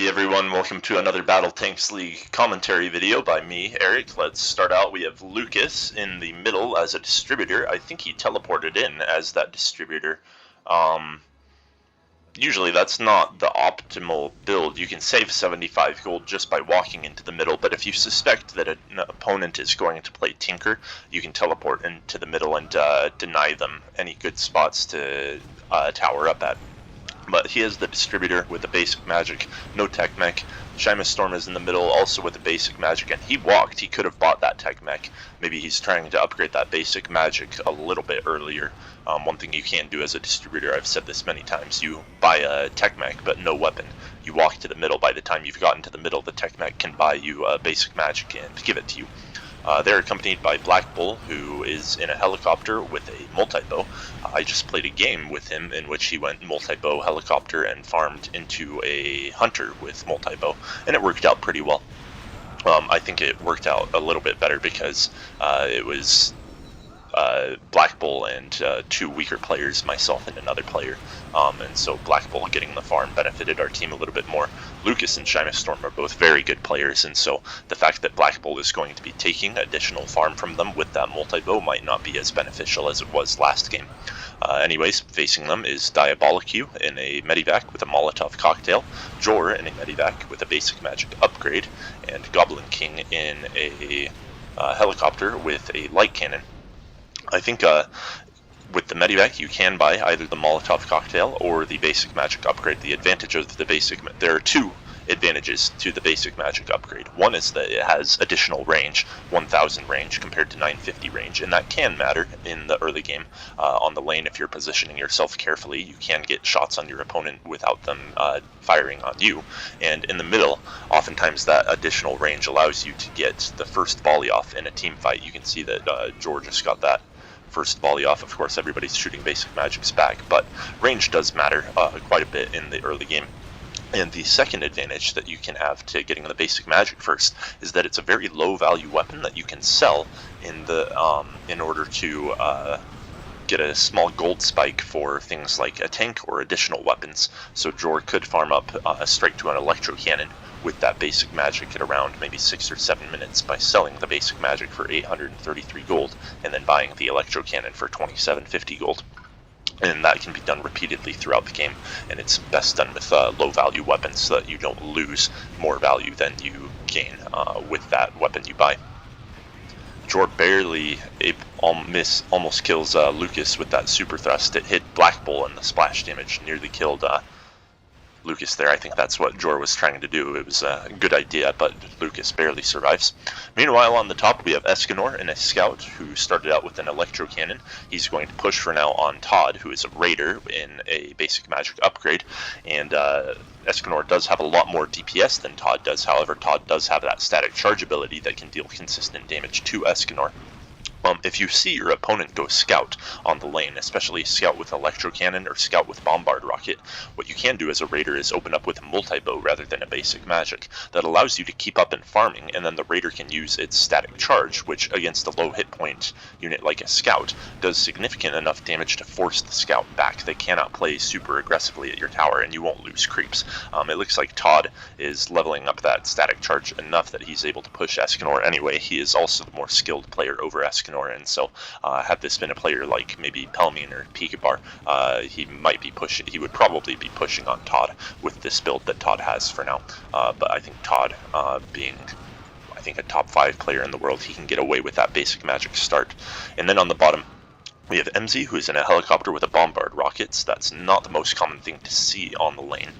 Hey everyone, welcome to another Battle Tanks League commentary video by me, Eric. Let's start out. We have Lukas in the middle as a distributor. I think he teleported in as that distributor. Usually that's not the optimal build. You can save 75 gold just by walking into the middle, but if you suspect that an opponent is going to play Tinker, you can teleport into the middle and deny them any good spots to tower up at. But he is the distributor with the basic magic, no tech mech. SHYMASTORM is in the middle, also with the basic magic, and he walked. He could have bought that tech mech. Maybe he's trying to upgrade that basic magic a little bit earlier. One thing you can't do as a distributor, I've said this many times, you buy a tech mech but no weapon. You walk to the middle. By the time you've gotten to the middle, the tech mech can buy you basic magic and give it to you. They're accompanied by BlackBull, who is in a helicopter with a multi-bow. I just played a game with him in which he went multi-bow helicopter and farmed into a hunter with multi-bow, and it worked out pretty well. I think it worked out a little bit better because it was BlackBull and two weaker players, myself and another player, and so BlackBull getting the farm benefited our team a little bit more. Lukas and SHYMASTORM are both very good players, and so the fact that BlackBull is going to be taking additional farm from them with that multi-bow might not be as beneficial as it was last game. Anyways, facing them is Diabolicue in a medivac with a Molotov cocktail, Jor in a medivac with a basic magic upgrade, and GoblinKing in a helicopter with a light cannon. I think with the medivac you can buy either the Molotov cocktail or the basic magic upgrade. The advantage of the basic, there are two advantages to the basic magic upgrade. One is that it has additional range, 1000 range compared to 950 range, and that can matter in the early game. On the lane, if you're positioning yourself carefully, you can get shots on your opponent without them firing on you. And in the middle, oftentimes that additional range allows you to get the first volley off in a team fight. You can see that George just got that first volley off. Of course, everybody's shooting basic magics back, but range does matter quite a bit in the early game. And the second advantage that you can have to getting the basic magic first is that it's a very low value weapon that you can sell in the in order to get a small gold spike for things like a tank or additional weapons. So Jor could farm up a strike to an electro cannon with that basic magic at around maybe 6 or 7 minutes by selling the basic magic for 833 gold and then buying the electro cannon for 2750 gold. And that can be done repeatedly throughout the game, and it's best done with low value weapons so that you don't lose more value than you gain with that weapon you buy. Jor barely almost kills Lukas with that super thrust. It hit BlackBull and the splash damage nearly killed Lukas there. I think that's what Jor was trying to do. It was a good idea, but Lukas barely survives. Meanwhile, on the top we have Escanor and a scout who started out with an electro cannon. He's going to push for now on Todd, who is a raider in a basic magic upgrade, and Escanor does have a lot more DPS than Todd does. However, Todd does have that static charge ability that can deal consistent damage to Escanor. If you see your opponent go scout on the lane, especially scout with electro cannon or scout with bombard rocket, what you can do as a raider is open up with a multi-bow rather than a basic magic. That allows you to keep up in farming, and then the raider can use its static charge, which against a low hit point unit like a scout does significant enough damage to force the scout back. They cannot play super aggressively at your tower and you won't lose creeps. It looks like Todd is leveling up that static charge enough that he's able to push Escanor anyway. He is also the more skilled player over Escanor, and so had this been a player like maybe Pelmin or Pikabar, he would probably be pushing on Todd with this build that Todd has for now. But I think Todd, being a top 5 player in the world, he can get away with that basic magic start. And then on the bottom we have EMZE, who is in a helicopter with a bombard rockets. That's not the most common thing to see on the lane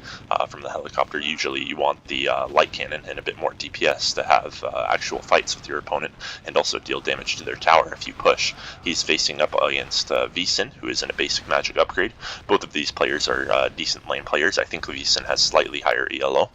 from the helicopter. Usually you want the light cannon and a bit more DPS to have actual fights with your opponent and also deal damage to their tower if you push. He's facing up against VSIN, who is in a basic magic upgrade. Both of these players are decent lane players. I think VSIN has slightly higher ELO.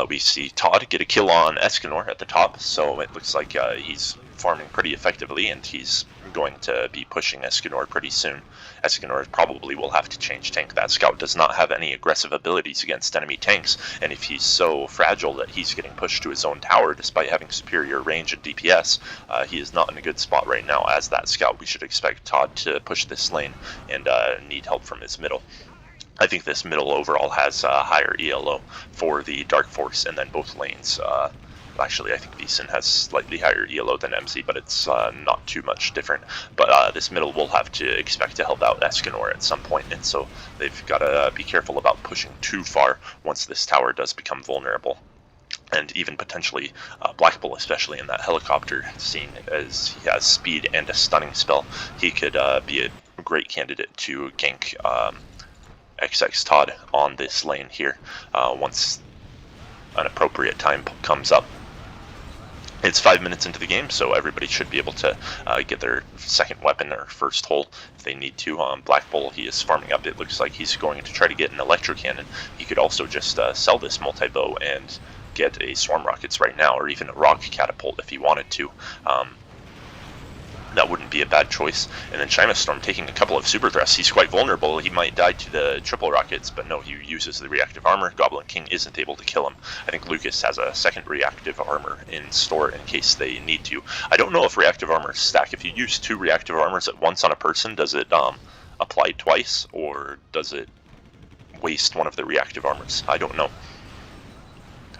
We see Todd get a kill on Escanor at the top, so it looks like he's farming pretty effectively, and he's going to be pushing Escanor pretty soon. Escanor probably will have to change tank. That scout does not have any aggressive abilities against enemy tanks, and if he's so fragile that he's getting pushed to his own tower despite having superior range and DPS, he is not in a good spot right now. As that scout, we should expect Todd to push this lane and need help from his middle. I think this middle overall has a higher ELO for the Dark Force, and then both lanes. Actually, I think VSIN has slightly higher ELO than EMZE, but it's not too much different. But this middle will have to expect to help out Escanor at some point, and so they've got to be careful about pushing too far once this tower does become vulnerable. And even potentially BlackBull, especially in that helicopter scene, as he has speed and a stunning spell, he could be a great candidate to gank xxTOD on this lane here once an appropriate time comes up. It's 5 minutes into the game, so everybody should be able to get their second weapon or first hole if they need to. BlackBull, he is farming up. It looks like he's going to try to get an electro cannon. He could also just sell this multi-bow and get a swarm rockets right now, or even a rock catapult if he wanted to. That wouldn't be a bad choice. And then SHYMASTORM taking a couple of super thrusts. He's quite vulnerable. He might die to the triple rockets, but no, he uses the reactive armor. GoblinKing isn't able to kill him. I think Lukas has a second reactive armor in store in case they need to. I don't know if reactive armors stack. If you use 2 reactive armors at once on a person, does it apply twice, or does it waste one of the reactive armors? I don't know.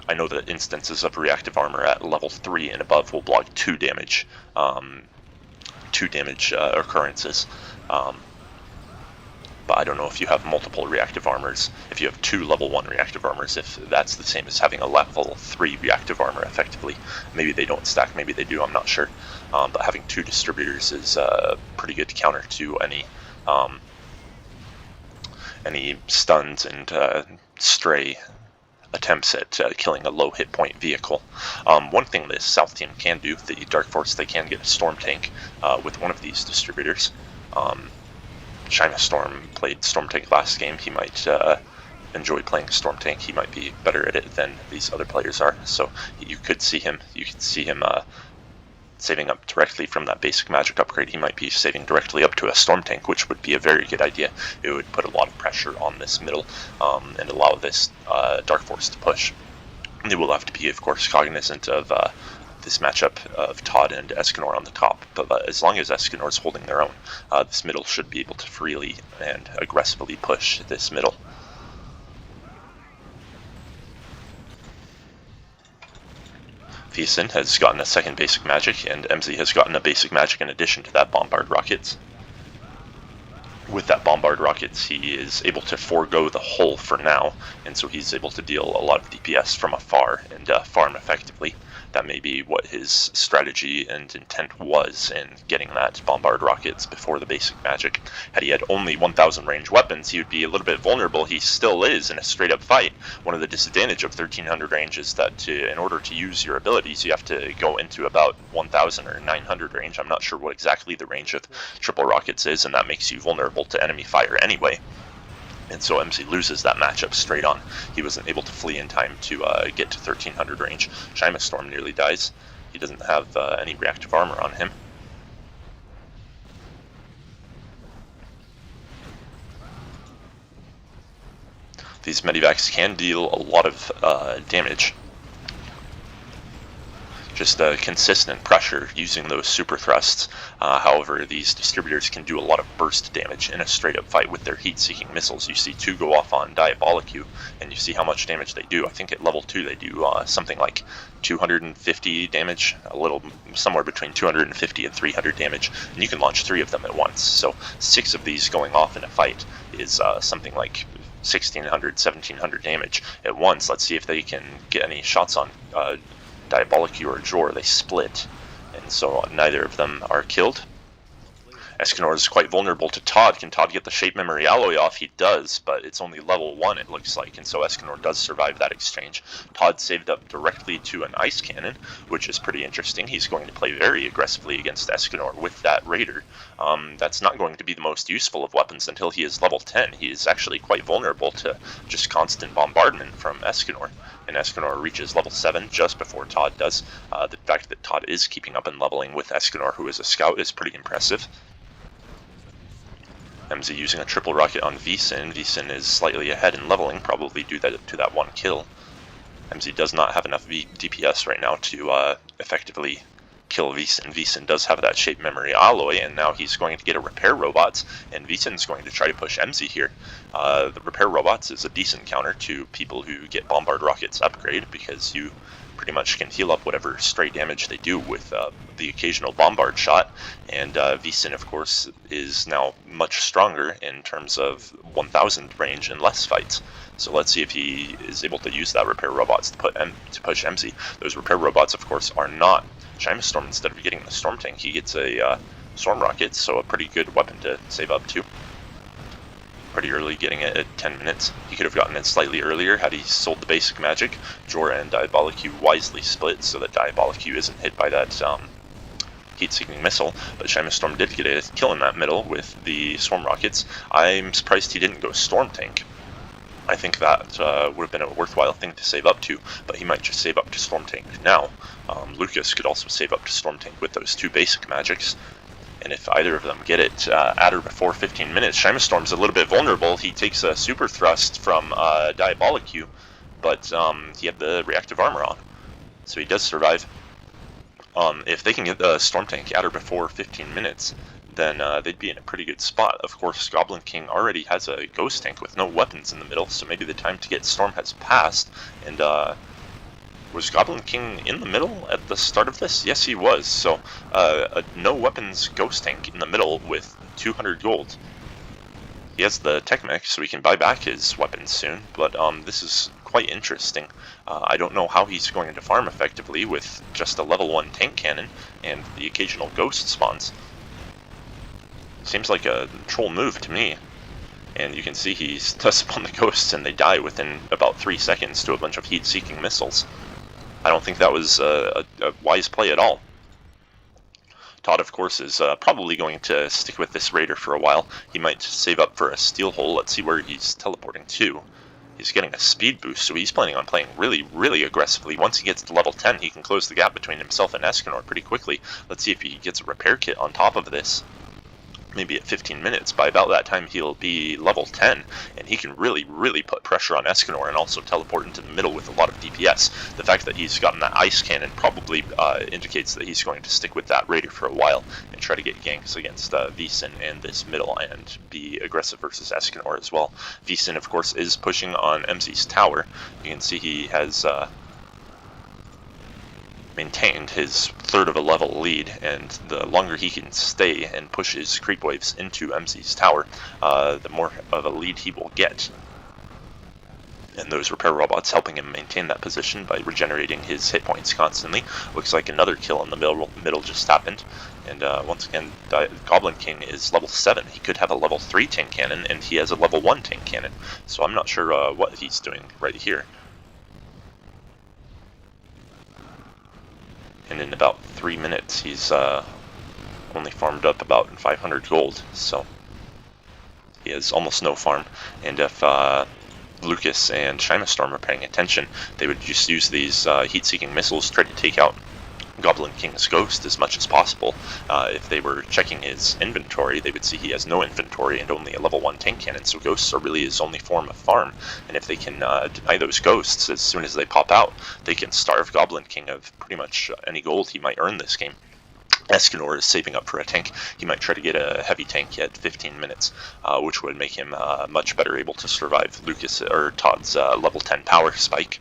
I know that instances of reactive armor at level 3 and above will block 2 damage. 2 damage occurrences, but I don't know if you have multiple reactive armors, if you have 2 level 1 reactive armors, if that's the same as having a level 3 reactive armor effectively. Maybe they don't stack, maybe they do, I'm not sure, but having 2 distributors is pretty good counter to any stuns and stray attempts at killing a low hit point vehicle. One thing this South team can do, the Dark Force, they can get a Storm Tank with one of these distributors. SHYMASTORM played Storm Tank last game. He might enjoy playing Storm Tank. He might be better at it than these other players are. So you could see him. You could see him saving up directly from that basic magic upgrade. He might be saving directly up to a Storm Tank, which would be a very good idea. It would put a lot of pressure on this middle and allow this Dark Force to push. They will have to be, of course, cognizant of this matchup of TOD and Escanor on the top, but as long as Escanor is holding their own, this middle should be able to freely and aggressively push this middle. VSIN has gotten a second basic magic, and EMZE has gotten a basic magic in addition to that Bombard Rockets. With that Bombard Rockets, he is able to forego the hull for now, and so he's able to deal a lot of DPS from afar and farm effectively. That may be what his strategy and intent was in getting that Bombard Rockets before the basic magic. Had he had only 1000 range weapons, he would be a little bit vulnerable. He still is in a straight up fight. One of the disadvantages of 1300 range is that in order to use your abilities, you have to go into about 1000 or 900 range. I'm not sure what exactly the range of triple rockets is, and that makes you vulnerable to enemy fire anyway. And so EMZE loses that matchup straight on. He wasn't able to flee in time to get to 1300 range. SHYMASTORM nearly dies. He doesn't have any reactive armor on him. These medivacs can deal a lot of damage. Just consistent pressure using those super thrusts. However, these distributors can do a lot of burst damage in a straight up fight with their heat-seeking missiles. You see 2 go off on Diabolicue, and you see how much damage they do. I think at level 2 they do something like 250 damage, somewhere between 250 and 300 damage, and you can launch 3 of them at once. So 6 of these going off in a fight is something like 1600, 1700 damage at once. Let's see if they can get any shots on Diabolicue or Jor. They split, and so neither of them are killed. Escanor is quite vulnerable to TOD. Can TOD get the Shape Memory Alloy off? He does, but it's only level 1 it looks like, and so Escanor does survive that exchange. TOD saved up directly to an Ice Cannon, which is pretty interesting. He's going to play very aggressively against Escanor with that Raider. That's not going to be the most useful of weapons until he is level 10. He is actually quite vulnerable to just constant bombardment from Escanor, and Escanor reaches level 7 just before TOD does. The fact that TOD is keeping up and leveling with Escanor, who is a scout, is pretty impressive. EMZE using a triple rocket on VSIN. VSIN is slightly ahead in leveling, probably due to that 1 kill. EMZE does not have enough DPS right now to effectively kill VSIN. VSIN does have that shape memory alloy, and now he's going to get a repair robots, and VSIN's going to try to push EMZE here. The repair robots is a decent counter to people who get bombard rockets upgrade, because you pretty much can heal up whatever stray damage they do with the occasional bombard shot, and VSIN of course is now much stronger in terms of 1000 range in less fights. So let's see if he is able to use that repair robots to push EMZE. Those repair robots of course are not SHYMASTORM. Instead of getting the storm tank, he gets a storm rocket, so a pretty good weapon to save up to. Pretty early, getting it at 10 minutes. He could have gotten it slightly earlier had he sold the basic magic. Jorah and Diabolicue wisely split so that Diabolicue isn't hit by that heat-seeking missile, but SHYMASTORM did get a kill in that middle with the storm rockets. I'm surprised he didn't go storm tank. I think that would have been a worthwhile thing to save up to, but he might just save up to storm tank now. Lukas could also save up to storm tank with those 2 basic magics. And if either of them get it at or before 15 minutes, SHYMASTORM's a little bit vulnerable. He takes a super thrust from Diabolicue, but he had the reactive armor on, so he does survive. If they can get the storm tank at or before 15 minutes, then they'd be in a pretty good spot. Of course, GoblinKing already has a ghost tank with no weapons in the middle, so maybe the time to get storm has passed, and was GoblinKing in the middle at the start of this? Yes, he was. So a no weapons ghost tank in the middle with 200 gold. He has the tech mech, so he can buy back his weapons soon, but this is quite interesting. I don't know how he's going to farm effectively with just a level 1 tank cannon and the occasional ghost spawns. Seems like a troll move to me. And you can see he does spawn the ghosts and they die within about 3 seconds to a bunch of heat-seeking missiles. I don't think that was a wise play at all. Todd, of course, is probably going to stick with this raider for a while. He might save up for a steel hole. Let's see where he's teleporting to. He's getting a speed boost, so he's planning on playing really, really aggressively. Once he gets to level 10, he can close the gap between himself and Escanor pretty quickly. Let's see if he gets a repair kit on top of this. Maybe at 15 minutes. By about that time he'll be level 10, and he can really, really put pressure on Escanor and also teleport into the middle with a lot of DPS. The fact that he's gotten that ice cannon probably indicates that he's going to stick with that raider for a while and try to get ganks against VSIN and this middle and be aggressive versus Escanor as well. VSIN, of course, is pushing on EMZE's tower. You can see he has maintained his third of a level lead, and the longer he can stay and push his creep waves into EMZE's tower, the more of a lead he will get. And those repair robots helping him maintain that position by regenerating his hit points constantly. Looks like another kill in the middle just happened. And once again, GoblinKing is level 7. He could have a level 3 tank cannon, and he has a level 1 tank cannon. So I'm not sure what he's doing right here. And in about 3 minutes, he's only farmed up about 500 gold, so he has almost no farm. And if Lukas and SHYMASTORM are paying attention, they would just use these heat-seeking missiles to try to take out GoblinKing's ghost as much as possible. If they were checking his inventory, they would see he has no inventory and only a level 1 tank cannon, so ghosts are really his only form of farm. And if they can deny those ghosts as soon as they pop out, they can starve GoblinKing of pretty much any gold he might earn this game. Escanor is saving up for a tank. He might try to get a heavy tank at 15 minutes, which would make him much better able to survive Lukas or Todd's level 10 power spike.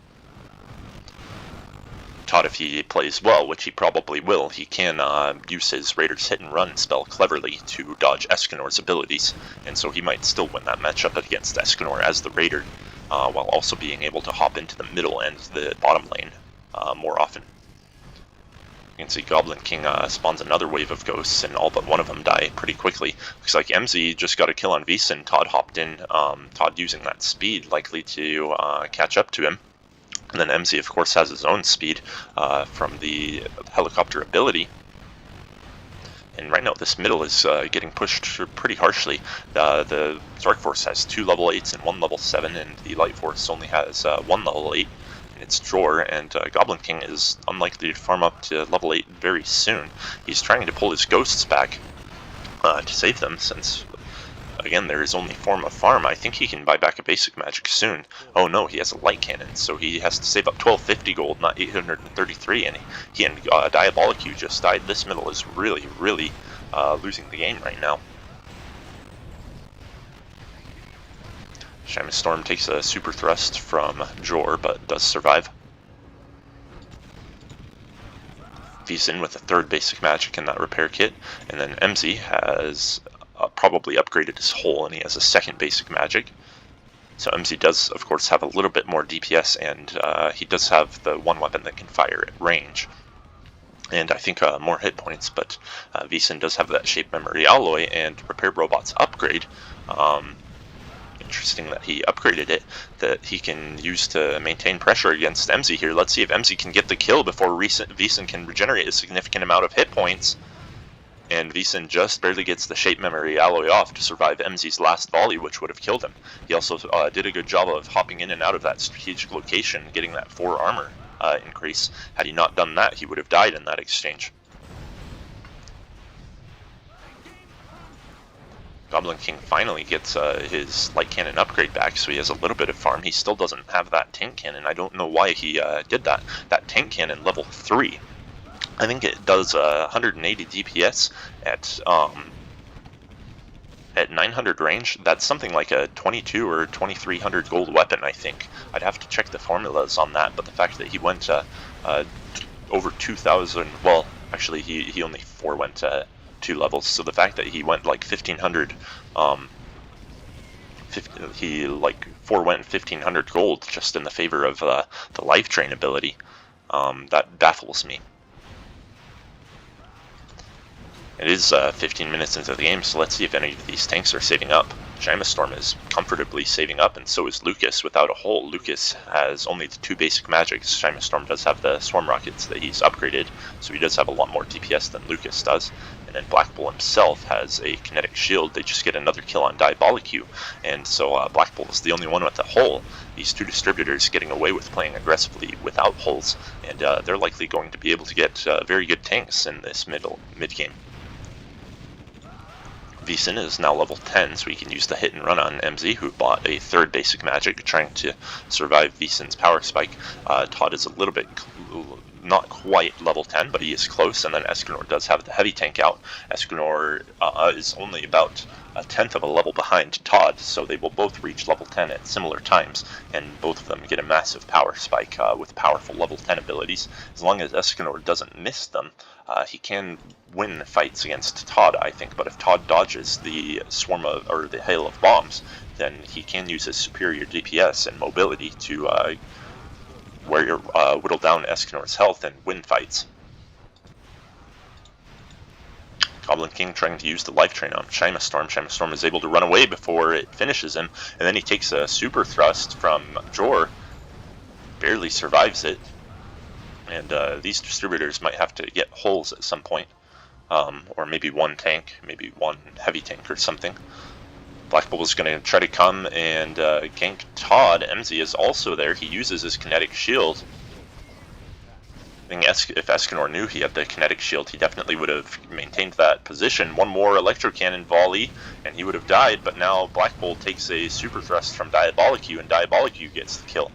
Todd, if he plays well, which he probably will, he can use his Raider's Hit and Run spell cleverly to dodge Escanor's abilities, and so he might still win that matchup against Escanor as the Raider, while also being able to hop into the middle and the bottom lane more often. You can see GoblinKing spawns another wave of ghosts, and all but one of them die pretty quickly. Looks like EMZE just got a kill on VSIN. Todd hopped in, Todd using that speed, likely to catch up to him. And then EMZE, of course, has his own speed from the helicopter ability. And right now, this middle is getting pushed pretty harshly. The Dark Force has 2 level 8s and 1 level 7, and the Light Force only has 1 level 8. And it's Jorah, and GoblinKing is unlikely to farm up to level 8 very soon. He's trying to pull his ghosts back to save them, since Again, there is only form of farm. I think he can buy back a basic magic soon. Oh no, he has a light cannon, so he has to save up 1250 gold, not 833, and he and Diabolicue just died. This middle is really, really losing the game right now. SHYMASTORM takes a super thrust from Jor, but does survive. VSIN with a third basic magic in that repair kit, and then EMZE has probably upgraded his hull, and he has a second basic magic. So EMZE does, of course, have a little bit more DPS, and he does have the one weapon that can fire at range, and I think more hit points, but VSIN does have that shape memory alloy and repair robots upgrade. Interesting that he upgraded it, that he can use to maintain pressure against EMZE here. Let's see if EMZE can get the kill before VSIN can regenerate a significant amount of hit points. And VSIN just barely gets the shape memory alloy off to survive EMZE's last volley, which would have killed him. He also did a good job of hopping in and out of that strategic location, getting that 4 armor increase. Had he not done that, he would have died in that exchange. GoblinKing finally gets his light cannon upgrade back, so he has a little bit of farm. He still doesn't have that tank cannon. I don't know why he did that. That tank cannon level 3. I think it does 180 DPS at 900 range. That's something like a 22 or 2300 gold weapon, I think. I'd have to check the formulas on that, but the fact that he went over 2000, well, actually he only forewent 2 levels, so the fact that he went like 1500, he like forewent 1500 gold just in the favor of the life drain ability, that baffles me. It is 15 minutes into the game, so let's see if any of these tanks are saving up. SHYMASTORM is comfortably saving up, and so is Lukas without a hull. Lukas has only the 2 basic magics. SHYMASTORM does have the swarm rockets that he's upgraded, so he does have a lot more DPS than Lukas does. And then BlackBull himself has a kinetic shield. They just get another kill on Diabolicue, and so BlackBull is the only one with a hull. These 2 distributors getting away with playing aggressively without hulls, and they're likely going to be able to get very good tanks in this mid game. VSIN is now level 10, so he can use the hit and run on EMZE, who bought a 3rd basic magic, trying to survive VSIN's power spike. Todd is a little bit, not quite level 10, but he is close, and then Escanor does have the heavy tank out. Escanor is only about a 10th of a level behind Todd, so they will both reach level 10 at similar times, and both of them get a massive power spike with powerful level 10 abilities. As long as Escanor doesn't miss them, he can win fights against Todd, I think, but if Todd dodges the swarm of, or the hail of bombs, then he can use his superior DPS and mobility to whittle down Escanor's health and win fights. GoblinKing trying to use the life train on SHYMASTORM. SHYMASTORM is able to run away before it finishes him, and then he takes a super thrust from Jor, barely survives it, and these distributors might have to get hulls at some point, or maybe 1 tank, maybe 1 heavy tank or something. BlackBull is going to try to come and gank Todd. EMZE is also there. He uses his kinetic shield. I think if Escanor knew he had the kinetic shield, he definitely would have maintained that position. 1 more electro cannon volley, and he would have died, but now BlackBull takes a super thrust from Diabolicue, and Diabolicue gets the kill.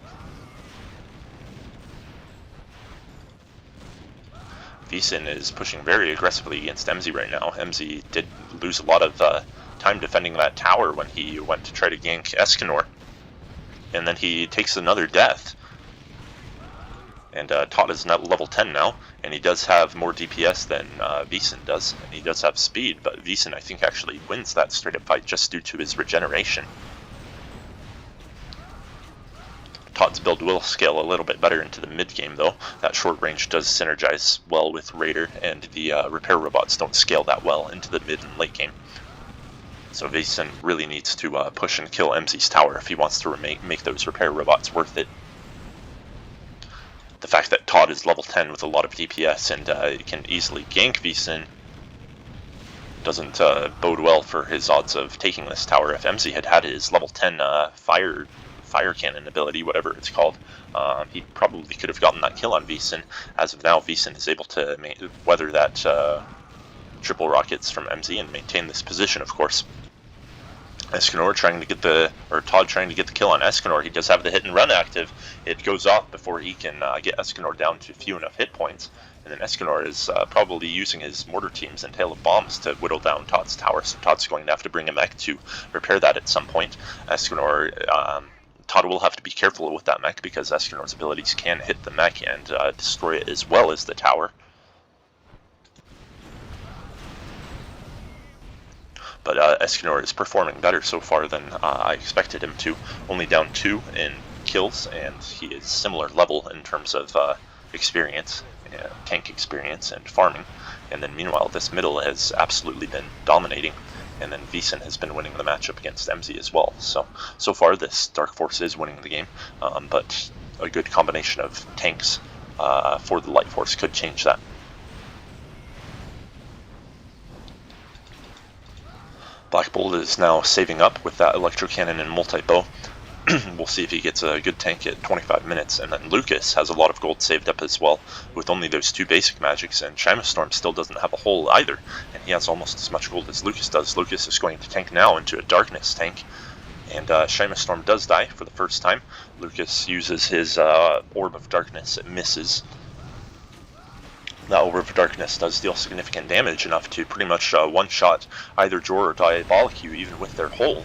VSIN is pushing very aggressively against EMZE right now. EMZE did lose a lot of time defending that tower when he went to try to gank Escanor, and then he takes another death. And Todd is not level 10 now, and he does have more DPS than VSIN does, and he does have speed, but VSIN I think actually wins that straight up fight just due to his regeneration. Todd's build will scale a little bit better into the mid game though. That short range does synergize well with Raider, and the repair robots don't scale that well into the mid and late game. So VSIN really needs to push and kill EMZE's tower if he wants to make those repair robots worth it. The fact that Todd is level 10 with a lot of DPS and can easily gank VSIN doesn't bode well for his odds of taking this tower. If EMZE had had his level 10 fire cannon ability, whatever it's called, he probably could have gotten that kill on VSIN. As of now, VSIN is able to weather that triple rockets from EMZE and maintain this position, of course. Escanor trying to get the, or Todd trying to get the kill on Escanor. He does have the hit and run active. It goes off before he can get Escanor down to few enough hit points. And then Escanor is probably using his mortar teams and Hail of Bombs to whittle down Todd's tower. So Todd's going to have to bring a mech to repair that at some point. Escanor, Todd will have to be careful with that mech because Escanor's abilities can hit the mech and destroy it as well as the tower. But Escanor is performing better so far than I expected him to. Only down 2 in kills, and he is similar level in terms of experience, tank experience, and farming. And then meanwhile, this middle has absolutely been dominating, and then VSIN has been winning the matchup against EMZE as well. So far, this Dark Force is winning the game, but a good combination of tanks for the Light Force could change that. BlackBull is now saving up with that Electro Cannon and multi-bow. We'll see if he gets a good tank at 25 minutes. And then Lukas has a lot of gold saved up as well, with only those 2 basic magics, and SHYMASTORM still doesn't have a hole either, and he has almost as much gold as Lukas does. Lukas is going to tank now into a darkness tank, and SHYMASTORM does die for the first time. Lukas uses his Orb of Darkness, it misses. That Orb of Darkness does deal significant damage, enough to pretty much one-shot either Jor or Diabolicue, even with their hole.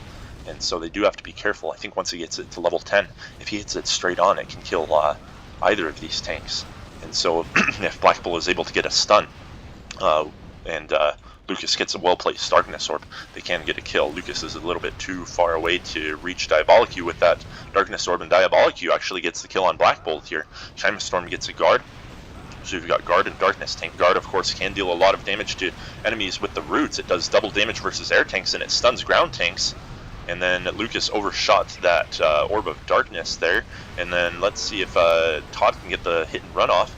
And so they do have to be careful. I think once he gets it to level 10, if he hits it straight on, it can kill either of these tanks. And so if BlackBull is able to get a stun, and Lukas gets a well-placed Darkness Orb, they can get a kill. Lukas is a little bit too far away to reach Diabolicue with that Darkness Orb, and Diabolicue actually gets the kill on BlackBull here. SHYMASTORM gets a guard. So you've got Guard and Darkness Tank. Guard, of course, can deal a lot of damage to enemies with the roots. It does double damage versus air tanks, and it stuns ground tanks. And then Lukas overshot that Orb of Darkness there. And then let's see if Todd can get the hit and run off.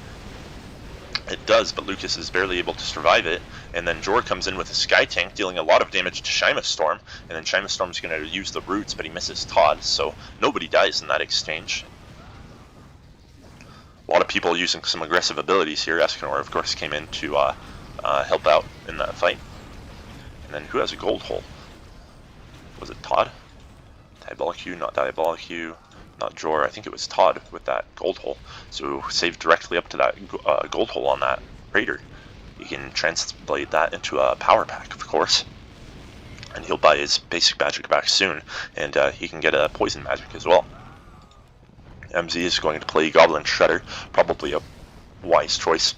It does, but Lukas is barely able to survive it. And then Jor comes in with a Sky Tank, dealing a lot of damage to SHYMASTORM. And then SHYMASTORM's going to use the roots, but he misses Todd. So nobody dies in that exchange. A lot of people using some aggressive abilities here. Escanor, of course, came in to help out in that fight. And then who has a gold hole? Was it Todd? Diabolicue, not Diabolicue, not Jor. I think it was Todd with that gold hole. So saved directly up to that gold hole on that Raider. You can translate that into a power pack, of course. And he'll buy his basic magic back soon. And he can get a poison magic as well. EMZE is going to play Goblin Shredder, probably a wise choice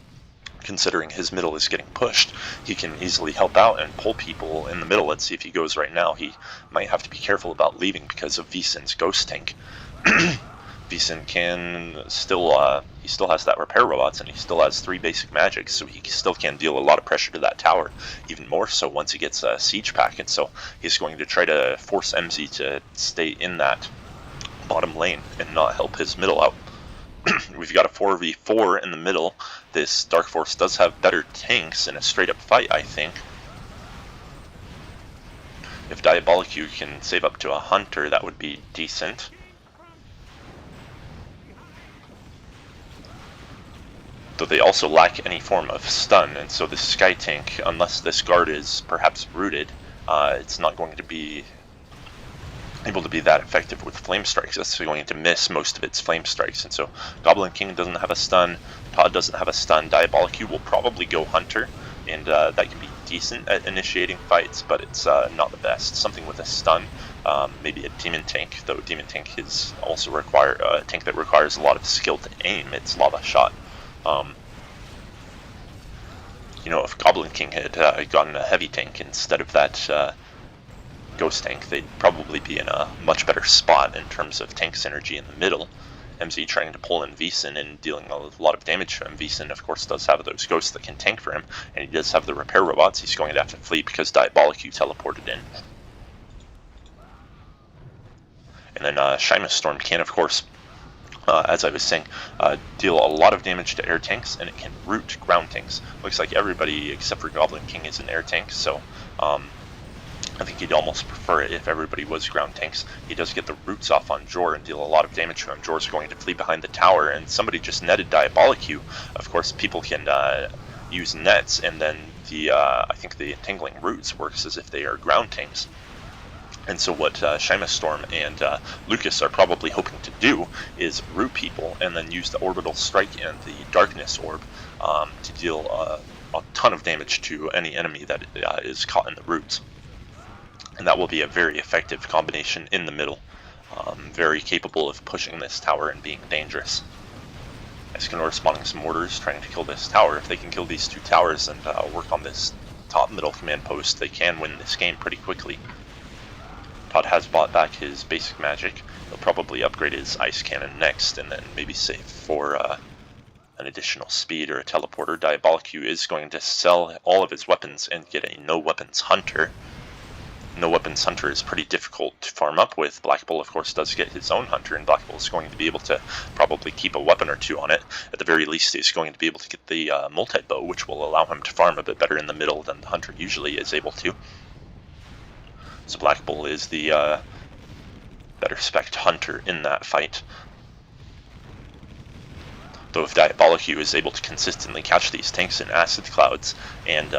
considering his middle is getting pushed. He can easily help out and pull people in the middle. Let's see if he goes right now. He might have to be careful about leaving because of VSIN's Ghost Tank. VSIN can still, he still has that repair robots, and he still has 3 basic magics, so he still can deal a lot of pressure to that tower, even more so once he gets a siege pack, and so he's going to try to force EMZE to stay in that bottom lane and not help his middle out. We've got a 4v4 in the middle. This Dark Force does have better tanks in a straight up fight, I think. If Diabolicue can save up to a Hunter, that would be decent. Though they also lack any form of stun, and so this Sky Tank, unless this guard is perhaps rooted, it's not going to be able to be that effective with flame strikes. It's going to miss most of its flame strikes, and so GoblinKing doesn't have a stun, Todd doesn't have a stun, Diabolicue will probably go Hunter, and that can be decent at initiating fights, but it's not the best. Something with a stun, maybe a Demon Tank, though Demon Tank is also a tank that requires a lot of skill to aim its lava shot. You know, if GoblinKing had gotten a heavy tank instead of that Ghost Tank, they'd probably be in a much better spot in terms of tank synergy in the middle. EMZE trying to pull in VSIN and dealing a lot of damage to him. VSIN, of course, does have those ghosts that can tank for him, and he does have the repair robots. He's going to have to flee because Diabolicue teleported in. And then SHYMASTORM can, of course, as I was saying, deal a lot of damage to air tanks, and it can root ground tanks. Looks like everybody except for GoblinKing is an air tank, so I think he'd almost prefer it if everybody was ground tanks. He does get the roots off on Jor and deal a lot of damage to him. Jor's going to flee behind the tower, and somebody just netted Diabolicue. Of course, people can use nets, and then the I think the entangling roots works as if they are ground tanks. And so what SHYMASTORM and Lukas are probably hoping to do is root people and then use the Orbital Strike and the Darkness Orb to deal a ton of damage to any enemy that is caught in the roots. And that will be a very effective combination in the middle. Very capable of pushing this tower and being dangerous. Escanor spawning some mortars, trying to kill this tower. If they can kill these two towers and work on this top middle command post, they can win this game pretty quickly. Todd has bought back his basic magic. He'll probably upgrade his ice cannon next, and then maybe save for an additional speed or a teleporter. Diabolicue is going to sell all of his weapons and get a no-weapons hunter. No-weapons hunter is pretty difficult to farm up with. BlackBull, of course, does get his own hunter, and BlackBull is going to be able to probably keep a weapon or two on it. At the very least, he's going to be able to get the multi-bow, which will allow him to farm a bit better in the middle than the hunter usually is able to. So BlackBull is the better spec'd hunter in that fight. Though if Diabolicue is able to consistently catch these tanks in acid clouds and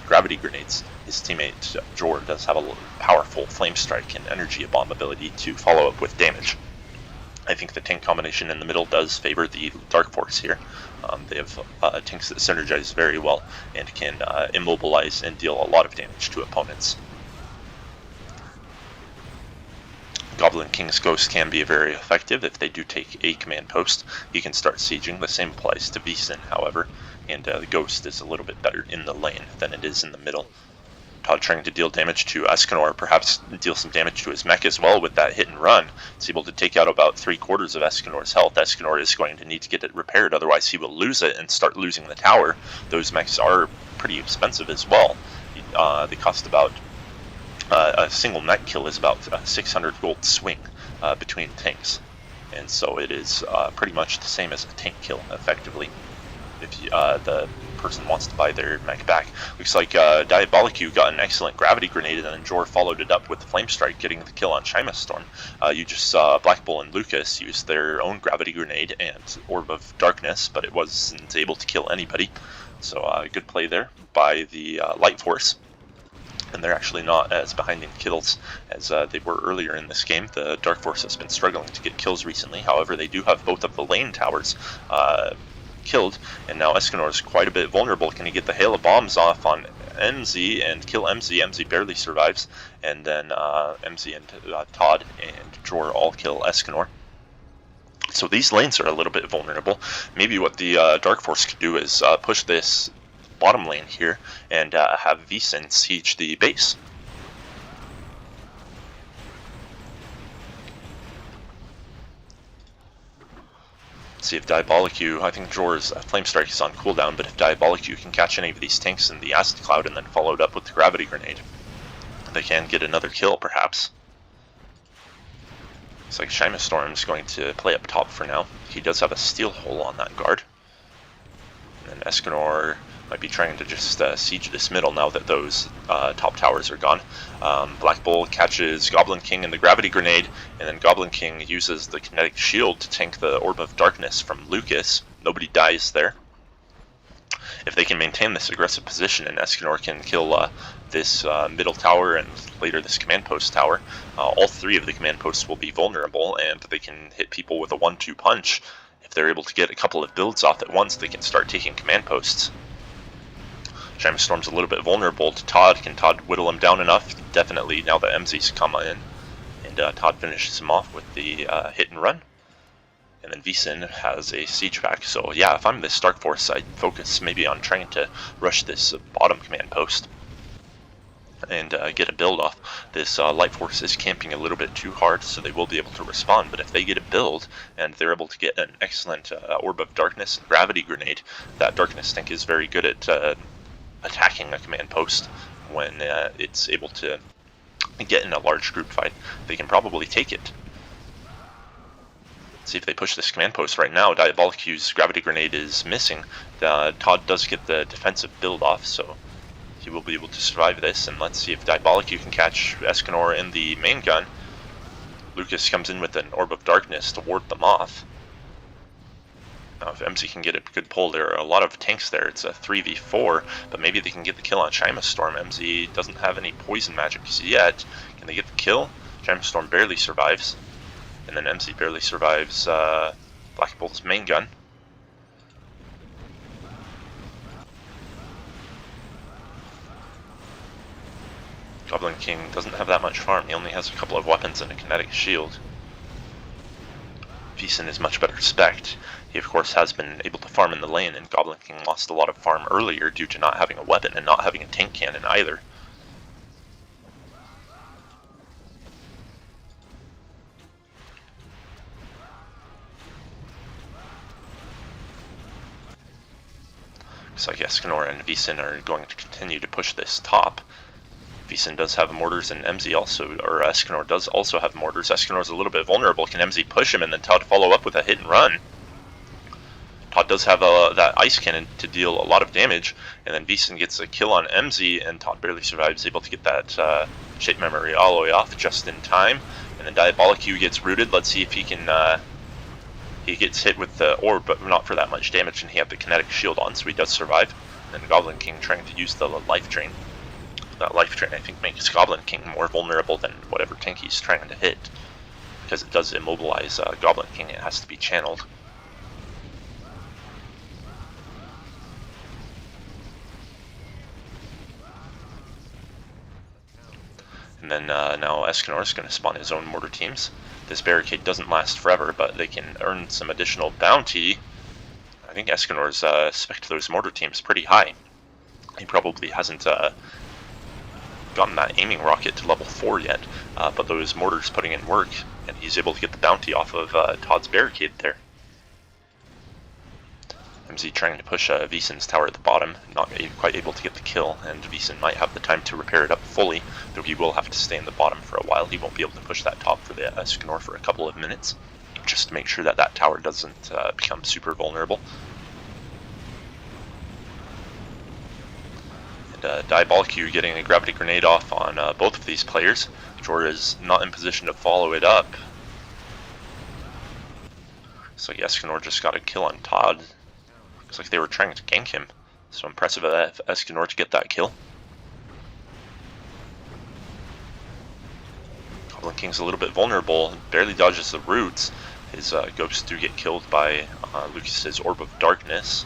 gravity grenades, his teammate Jor does have a powerful flame strike and energy bomb ability to follow up with damage. I think the tank combination in the middle does favor the Dark Force here. They have tanks that synergize very well and can immobilize and deal a lot of damage to opponents. GoblinKing's Ghost can be very effective if they do take a command post. He can start sieging. The same applies to VSIN, however, and the Ghost is a little bit better in the lane than it is in the middle. Todd trying to deal damage to Escanor, perhaps deal some damage to his mech as well with that hit and run. It's able to take out about 3/4 of Escanor's health. Escanor is going to need to get it repaired, otherwise he will lose it and start losing the tower. Those mechs are pretty expensive as well. They cost about a single mech kill is about 600 gold swing between tanks, and so it is pretty much the same as a tank kill effectively if the person wants to buy their mech back. Looks like Diabolicue got an excellent gravity grenade, and then Jor followed it up with the flame strike, getting the kill on SHYMASTORM. You just saw BlackBull and Lukas use their own gravity grenade and Orb of Darkness, but it wasn't able to kill anybody, so good play there by the Light Force. And they're actually not as behind in kills as they were earlier in this game. The Dark Force has been struggling to get kills recently. However, they do have both of the lane towers killed, and now Escanor is quite a bit vulnerable. Can he get the hail of bombs off on EMZE and kill EMZE? EMZE barely survives, and then EMZE and Todd and Jor all kill Escanor. So these lanes are a little bit vulnerable. Maybe what the Dark Force could do is push this bottom lane here and have VSIN siege the base. See if Diabolicue, I think Jor's Flame Strike is on cooldown, but if Diabolicue can catch any of these tanks in the Acid Cloud and then follow it up with the Gravity Grenade, they can get another kill perhaps. Looks like SHYMASTORM is going to play up top for now. He does have a Steel Hole on that guard. And Escanor might be trying to just siege this middle now that those top towers are gone. BlackBull catches GoblinKing in the Gravity Grenade, and then GoblinKing uses the Kinetic Shield to tank the Orb of Darkness from Lukas. Nobody dies there. If they can maintain this aggressive position and Escanor can kill this middle tower and later this command post tower, all three of the command posts will be vulnerable, and they can hit people with a 1-2 punch. If they're able to get a couple of builds off at once, they can start taking command posts. SHYMASTORM's a little bit vulnerable to Todd. Can Todd whittle him down enough? Definitely, now that EMZE's come in. And Todd finishes him off with the hit and run. And then VSIN has a siege pack. So yeah, if I'm this Dark Force, I'd focus maybe on trying to rush this bottom command post and get a build off. This Light Force is camping a little bit too hard, so they will be able to respond, but if they get a build and they're able to get an excellent Orb of Darkness and Gravity Grenade, that Darkness tank is very good at attacking a command post when it's able to get in a large group fight. They can probably take it. Let's see if they push this command post right now. Diabolicue's Gravity Grenade is missing. Todd does get the defensive build off, so he will be able to survive this. And let's see if Diabolicue can catch Escanor in the main gun. Lukas comes in with an Orb of Darkness to ward them off. Now, if EMZE can get a good pull, there are a lot of tanks there. It's a 3v4, but maybe they can get the kill on SHYMASTORM. EMZE doesn't have any poison magics yet. Can they get the kill? SHYMASTORM barely survives. And then EMZE barely survives BlackBull's main gun. GoblinKing doesn't have that much farm. He only has a couple of weapons and a kinetic shield. VSIN is much better spec'd. He of course has been able to farm in the lane, and GoblinKing lost a lot of farm earlier due to not having a weapon and not having a tank cannon either. Looks like Escanor and VSIN are going to continue to push this top. VSIN does have mortars, and EMZE also, or Escanor does also have mortars. Escanor's a little bit vulnerable. Can EMZE push him and then Todd follow up with a hit and run? Todd does have that ice cannon to deal a lot of damage, and then VSIN gets a kill on EMZE, and Todd barely survives, able to get that shape memory all the way off just in time. And then Diabolicue gets rooted. Let's see if he can. He gets hit with the orb, but not for that much damage, and he had the kinetic shield on, so he does survive. And GoblinKing trying to use the life drain. That life drain, I think, makes GoblinKing more vulnerable than whatever tank he's trying to hit, because it does immobilize GoblinKing. It has to be channeled. And then now Escanor is going to spawn his own mortar teams. This barricade doesn't last forever, but they can earn some additional bounty. I think Escanor's spec those mortar teams pretty high. He probably hasn't gotten that aiming rocket to level 4 yet, but those mortars putting in work, and he's able to get the bounty off of Todd's barricade there. EMZE trying to push VSIN's tower at the bottom, not quite able to get the kill, and VSIN might have the time to repair it up fully, though he will have to stay in the bottom for a while. He won't be able to push that top for the Escanor for a couple of minutes, just to make sure that that tower doesn't become super vulnerable. And Diabolicue getting a gravity grenade off on both of these players. Jor is not in position to follow it up. So Escanor just got a kill on Todd. Looks like they were trying to gank him. So impressive of Escanor to get that kill. GoblinKing's a little bit vulnerable, barely dodges the roots. His ghosts do get killed by Lukas's Orb of Darkness.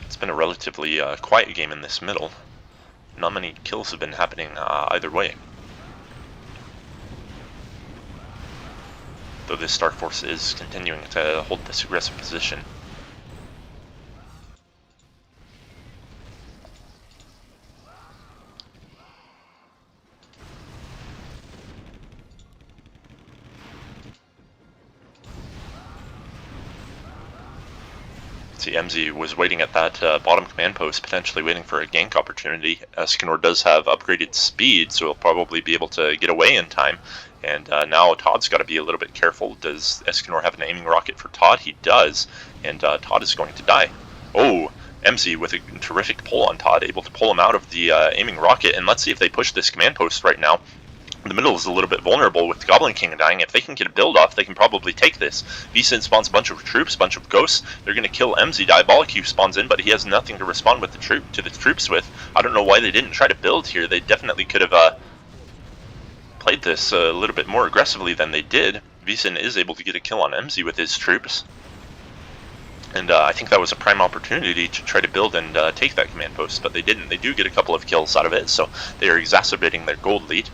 It's been a relatively quiet game in this middle. Not many kills have been happening either way. Though this Star Force is continuing to hold this aggressive position. See, EMZE was waiting at that bottom command post, potentially waiting for a gank opportunity. Escanor does have upgraded speed, so he'll probably be able to get away in time. And now Todd's got to be a little bit careful. Does Escanor have an aiming rocket for Todd? He does, and Todd is going to die. Oh, EMZE with a terrific pull on Todd, able to pull him out of the aiming rocket. And let's see if they push this command post right now. The middle is a little bit vulnerable with GoblinKing dying. If they can get a build off, they can probably take this. VSIN spawns a bunch of troops, a bunch of ghosts. They're going to kill EMZE. Diabolicue spawns in, but he has nothing to respond with the troops with. I don't know why they didn't try to build here. They definitely could have played this a little bit more aggressively than they did. VSIN is able to get a kill on EMZE with his troops. And I think that was a prime opportunity to try to build and take that command post, but they didn't. They do get a couple of kills out of it, so they are exacerbating their gold lead.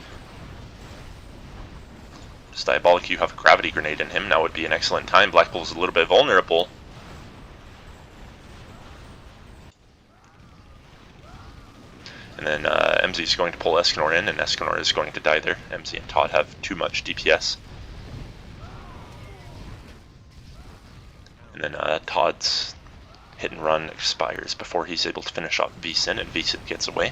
Does Diabolicue have a gravity grenade in him? Now would be an excellent time. BlackBull's a little bit vulnerable. And then EMZE is going to pull Escanor in, and Escanor is going to die there. EMZE and Todd have too much DPS. And then Todd's hit and run expires before he's able to finish off VSIN, and VSIN gets away.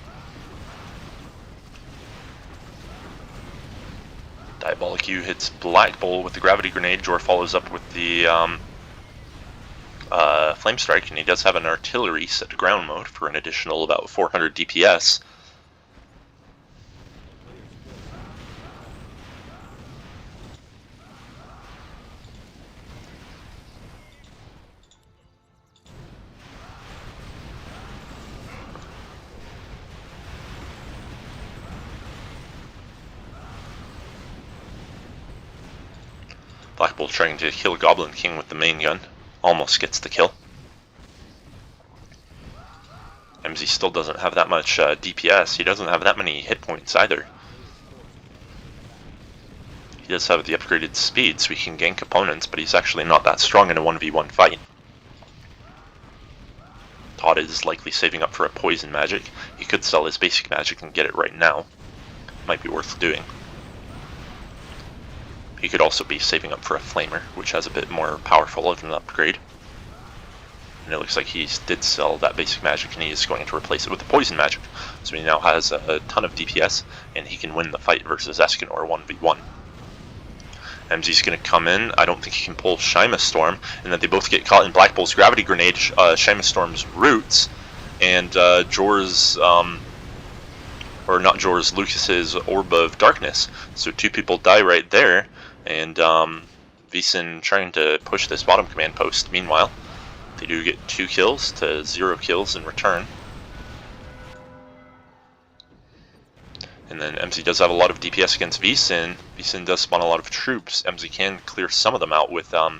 Diabolicue hits BlackBull with the gravity grenade. Jor follows up with the flame strike, and he does have an artillery set to ground mode for an additional about 400 DPS. BlackBull trying to kill GoblinKing with the main gun. Almost gets the kill. EMZE still doesn't have that much DPS. He doesn't have that many hit points either. He does have the upgraded speed, so he can gank opponents, but he's actually not that strong in a 1v1 fight. Todd is likely saving up for a poison magic. He could sell his basic magic and get it right now. Might be worth doing. He could also be saving up for a flamer, which has a bit more powerful of an upgrade. And it looks like he did sell that basic magic and he is going to replace it with the poison magic. So he now has a ton of DPS and he can win the fight versus Escanor 1v1. EMZE's going to come in. I don't think he can pull SHYMASTORM, and then they both get caught in BlackBull's gravity grenade, SHYMASTORM's roots, and Jor's, or not Jor's, Lukas's Orb of Darkness. So two people die right there, and VSIN trying to push this bottom command post. Meanwhile, they do get 2 kills to 0 kills in return. And then EMZE does have a lot of DPS against VSIN. VSIN does spawn a lot of troops. EMZE can clear some of them out with the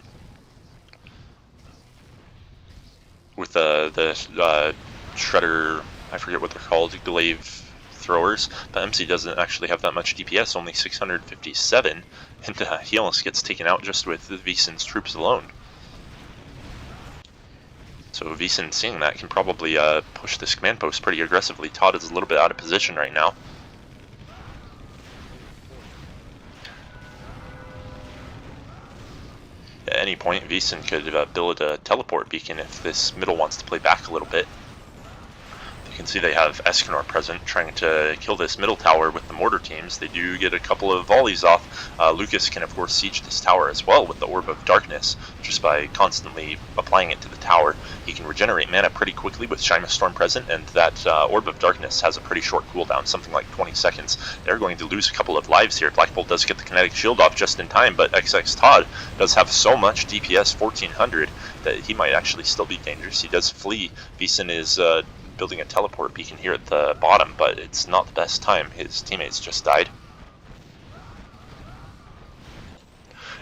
shredder. I forget what they're called, glaive throwers. But EMZE doesn't actually have that much DPS, only 657, and he almost gets taken out just with VSIN's troops alone. So VSIN, seeing that, can probably push this command post pretty aggressively. Todd is a little bit out of position right now. At any point, VSIN could build a teleport beacon if this middle wants to play back a little bit. You can see they have Escanor present, trying to kill this middle tower with the mortar teams. They do get a couple of volleys off. Lukas can of course siege this tower as well with the Orb of Darkness, just by constantly applying it to the tower. He can regenerate mana pretty quickly with SHYMASTORM present, and that Orb of Darkness has a pretty short cooldown, something like 20 seconds. They're going to lose a couple of lives here. BlackBull does get the kinetic shield off just in time, but xxTOD does have so much DPS, 1400, that he might actually still be dangerous. He does flee. VSIN is building a teleport beacon here at the bottom, but it's not the best time. His teammates just died.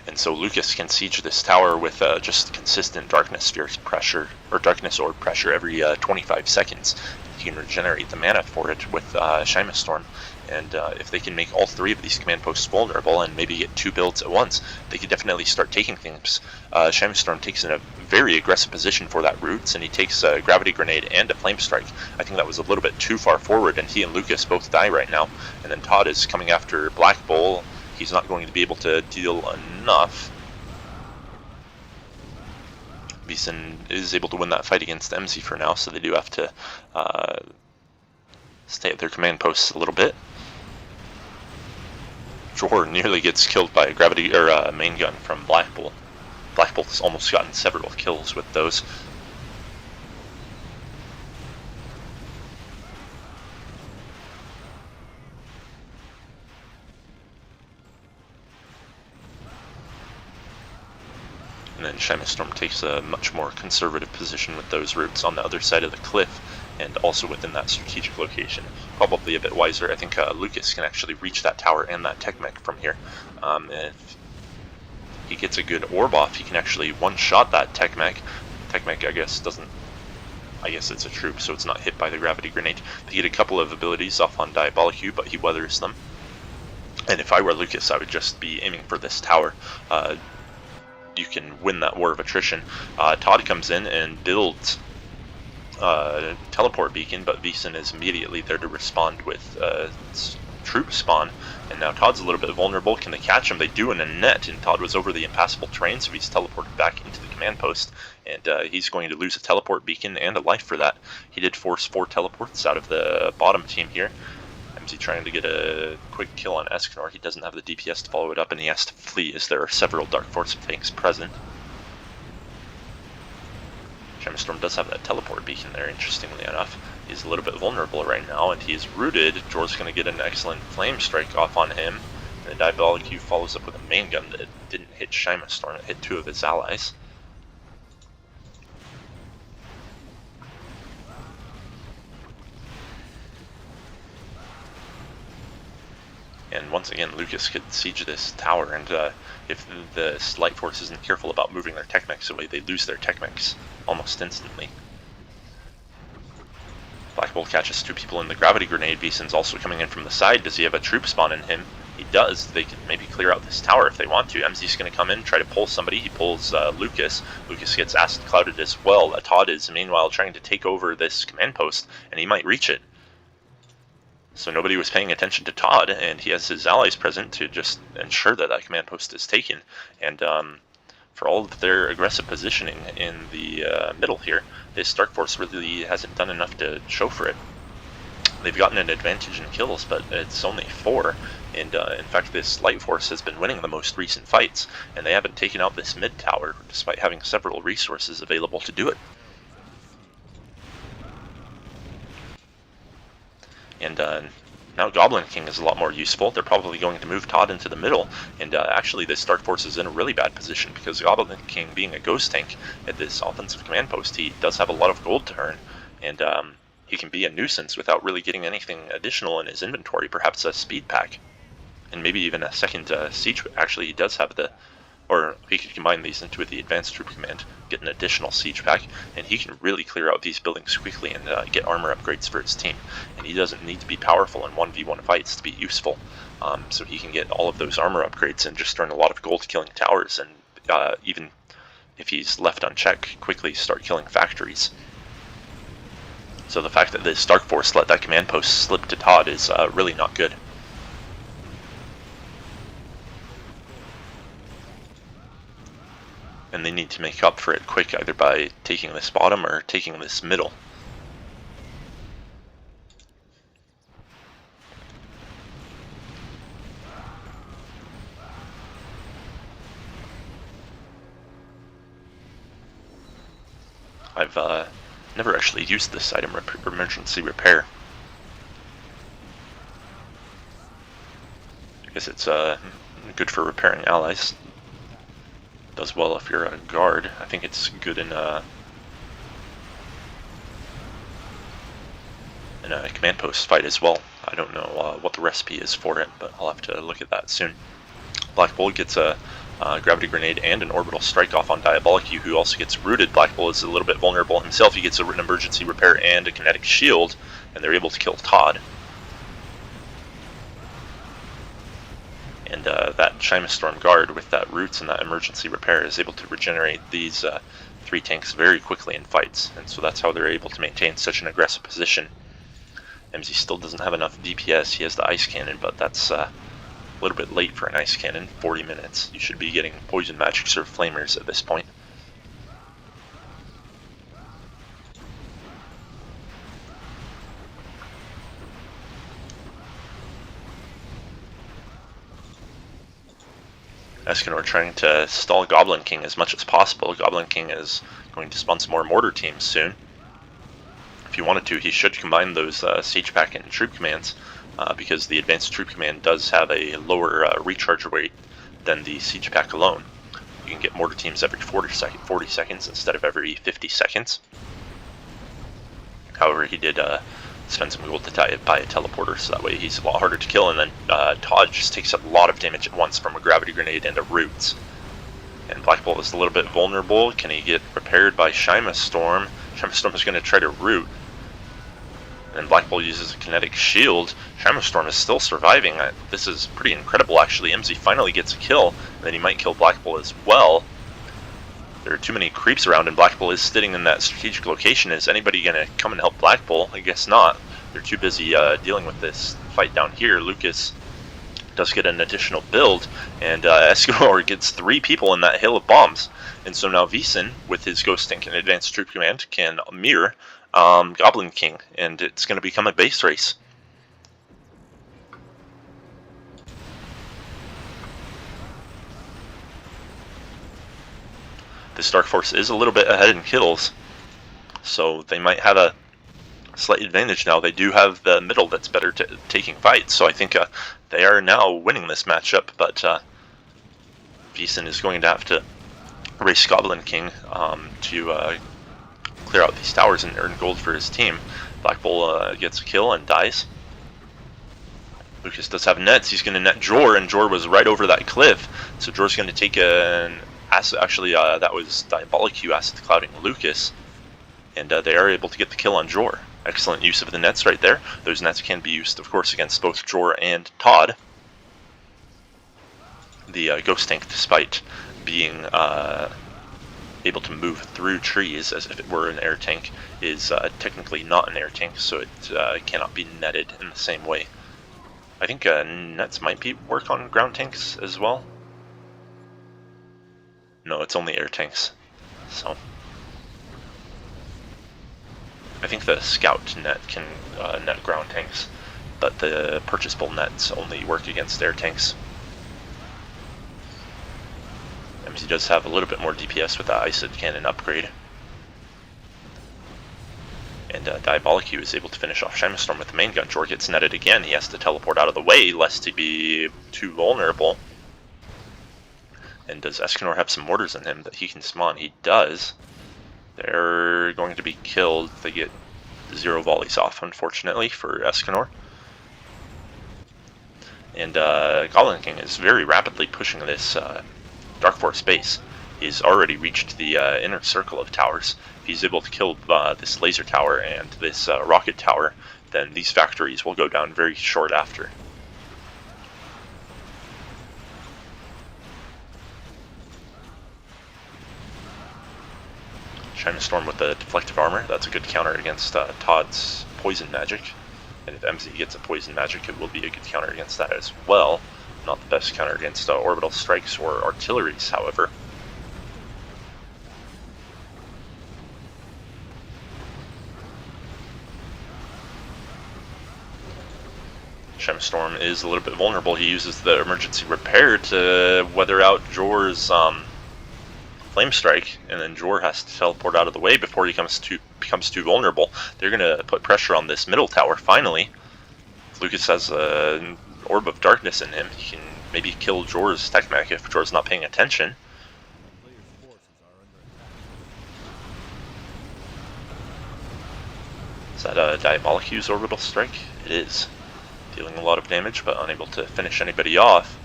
And so Lukas can siege this tower with just consistent darkness sphere pressure, or darkness orb pressure every 25 seconds. He can regenerate the mana for it with SHYMASTORM. And if they can make all 3 of these command posts vulnerable and maybe get 2 builds at once, they could definitely start taking things. SHYMASTORM takes in a very aggressive position for that roots, and he takes a gravity grenade and a flame strike. I think that was a little bit too far forward, and he and Lukas both die right now. And then Todd is coming after BlackBull. He's not going to be able to deal enough. VSIN is able to win that fight against EMZE for now, so they do have to stay at their command posts a little bit. Jor nearly gets killed by a gravity or a main gun from BlackBull. BlackBull's almost gotten several kills with those. And then SHYMASTORM takes a much more conservative position with those roots on the other side of the cliff, and also within that strategic location. Probably a bit wiser. I think Lukas can actually reach that tower and that tech mech from here. And if he gets a good orb off, he can actually one-shot that tech mech. Tech mech, I guess, doesn't... I guess it's a troop, so it's not hit by the gravity grenade. They get a couple of abilities off on Diabolicue, but he weathers them. And if I were Lukas, I would just be aiming for this tower. You can win that war of attrition. Todd comes in and builds teleport beacon, but VSIN is immediately there to respond with troop spawn. And now Todd's a little bit vulnerable. Can they catch him? They do in a net, and Todd was over the impassable terrain, so he's teleported back into the command post, and he's going to lose a teleport beacon and a life for that. He did force 4 teleports out of the bottom team here. EMZE trying to get a quick kill on Escanor. He doesn't have the DPS to follow it up, and he has to flee as there are several Dark Force tanks present. SHYMASTORM does have that teleport beacon there, interestingly enough. He's a little bit vulnerable right now, and he's rooted. Jor's going to get an excellent flame strike off on him. And the Diabolicue follows up with a main gun that didn't hit SHYMASTORM, it hit 2 of his allies. And once again, Lukas could siege this tower, and if the Light Force isn't careful about moving their tech mechs away, they lose their tech mechs almost instantly. BlackBull catches 2 people in the gravity grenade. VSIN's also coming in from the side. Does he have a troop spawn in him? He does. They can maybe clear out this tower if they want to. EMZE's going to come in, try to pull somebody. He pulls Lukas. Lukas gets acid clouded as well. Todd is meanwhile trying to take over this command post, and he might reach it. So nobody was paying attention to Todd, and he has his allies present to just ensure that that command post is taken. And for all of their aggressive positioning in the middle here, this Stark Force really hasn't done enough to show for it. They've gotten an advantage in kills, but it's only 4. And in fact, this Light Force has been winning the most recent fights, and they haven't taken out this mid tower, despite having several resources available to do it. And now GoblinKing is a lot more useful. They're probably going to move Todd into the middle, and actually this Dark Force is in a really bad position, because GoblinKing, being a ghost tank at this offensive command post, he does have a lot of gold to earn, and he can be a nuisance without really getting anything additional in his inventory, perhaps a speed pack, and maybe even a second siege. Actually, he does have the, or he could combine these into the advanced troop command, get an additional siege pack, and he can really clear out these buildings quickly and get armor upgrades for his team. And he doesn't need to be powerful in 1v1 fights to be useful, so he can get all of those armor upgrades and just earn a lot of gold killing towers, and even if he's left unchecked, quickly start killing factories. So the fact that this Dark Force let that command post slip to Todd is really not good. And they need to make up for it quick, either by taking this bottom or taking this middle. I've never actually used this item, emergency repair. I guess it's good for repairing allies. Does well if you're a guard. I think it's good in a command post fight as well. I don't know what the recipe is for it, but I'll have to look at that soon. BlackBull gets a gravity grenade and an orbital strike off on Diabolicue, who also gets rooted. BlackBull is a little bit vulnerable himself. He gets an emergency repair and a kinetic shield, and they're able to kill Todd. And that SHYMASTORM guard with that roots and that emergency repair is able to regenerate these 3 tanks very quickly in fights, and so that's how they're able to maintain such an aggressive position. EMZE still doesn't have enough DPS. He has the ice cannon, but that's a little bit late for an ice cannon. 40 minutes. You should be getting poison magics or flamers at this point. Escanor trying to stall GoblinKing as much as possible. GoblinKing is going to spawn some more mortar teams soon. If he wanted to, he should combine those siege pack and troop commands, because the advanced troop command does have a lower recharge rate than the siege pack alone. You can get mortar teams every 40 seconds instead of every 50 seconds. However, he did spend some gold to buy a teleporter, so that way he's a lot harder to kill, and then Todd just takes a lot of damage at once from a gravity grenade and a roots. And BlackBull is a little bit vulnerable. Can he get repaired by SHYMASTORM? SHYMASTORM is going to try to root, and BlackBull uses a kinetic shield. SHYMASTORM is still surviving. This is pretty incredible, actually. EMZE finally gets a kill, and then he might kill BlackBull as well. There are too many creeps around, and BlackBull is sitting in that strategic location. Is anybody going to come and help BlackBull? I guess not. They're too busy dealing with this fight down here. Lukas does get an additional build, and Escanor gets 3 people in that hail of bombs. And so now VSIN, with his Ghost Tank and Advanced Troop Command, can mirror GoblinKing, and it's going to become a base race. This Dark Force is a little bit ahead in kills, so they might have a slight advantage now. They do have the middle that's better to taking fights, so I think they are now winning this matchup, but VSIN is going to have to race GoblinKing to clear out these towers and earn gold for his team. BlackBull gets a kill and dies. Lukas does have nets. He's going to net Jor, and Jor was right over that cliff. So Jor's going to take an acid. Actually, that was Diabolicue acid clouding Lukas, and they are able to get the kill on Jor. Excellent use of the nets right there. Those nets can be used, of course, against both Jor and Todd. The ghost tank, despite being able to move through trees as if it were an air tank, is technically not an air tank, so it cannot be netted in the same way. I think nets might work on ground tanks as well. No, it's only air tanks. So I think the scout net can net ground tanks, but the purchasable nets only work against air tanks. EMZE does have a little bit more DPS with the Acid Cannon upgrade. And Diabolicue is able to finish off SHYMASTORM with the main gun. Jor gets netted again. He has to teleport out of the way lest he be too vulnerable. And does Escanor have some mortars in him that he can spawn? He does. They're going to be killed. They get 0 volleys off, unfortunately, for Escanor. And GoblinKing is very rapidly pushing this Dark Forest base. He's already reached the inner circle of towers. If he's able to kill this laser tower and this rocket tower, then these factories will go down very short after. SHYMASTORM with the deflective armor. That's a good counter against Todd's poison magic. And if EMZE gets a poison magic, it will be a good counter against that as well. Not the best counter against orbital strikes or artilleries, however. SHYMASTORM is a little bit vulnerable. He uses the emergency repair to weather out Jor's flame strike, and then Jor has to teleport out of the way before he becomes too vulnerable. They're going to put pressure on this middle tower finally. If Lukas has an orb of darkness in him, he can maybe kill Jor's tech mech if Jor's not paying attention. Is that a Diabolicue's orbital strike? It is. Dealing a lot of damage, but unable to finish anybody off.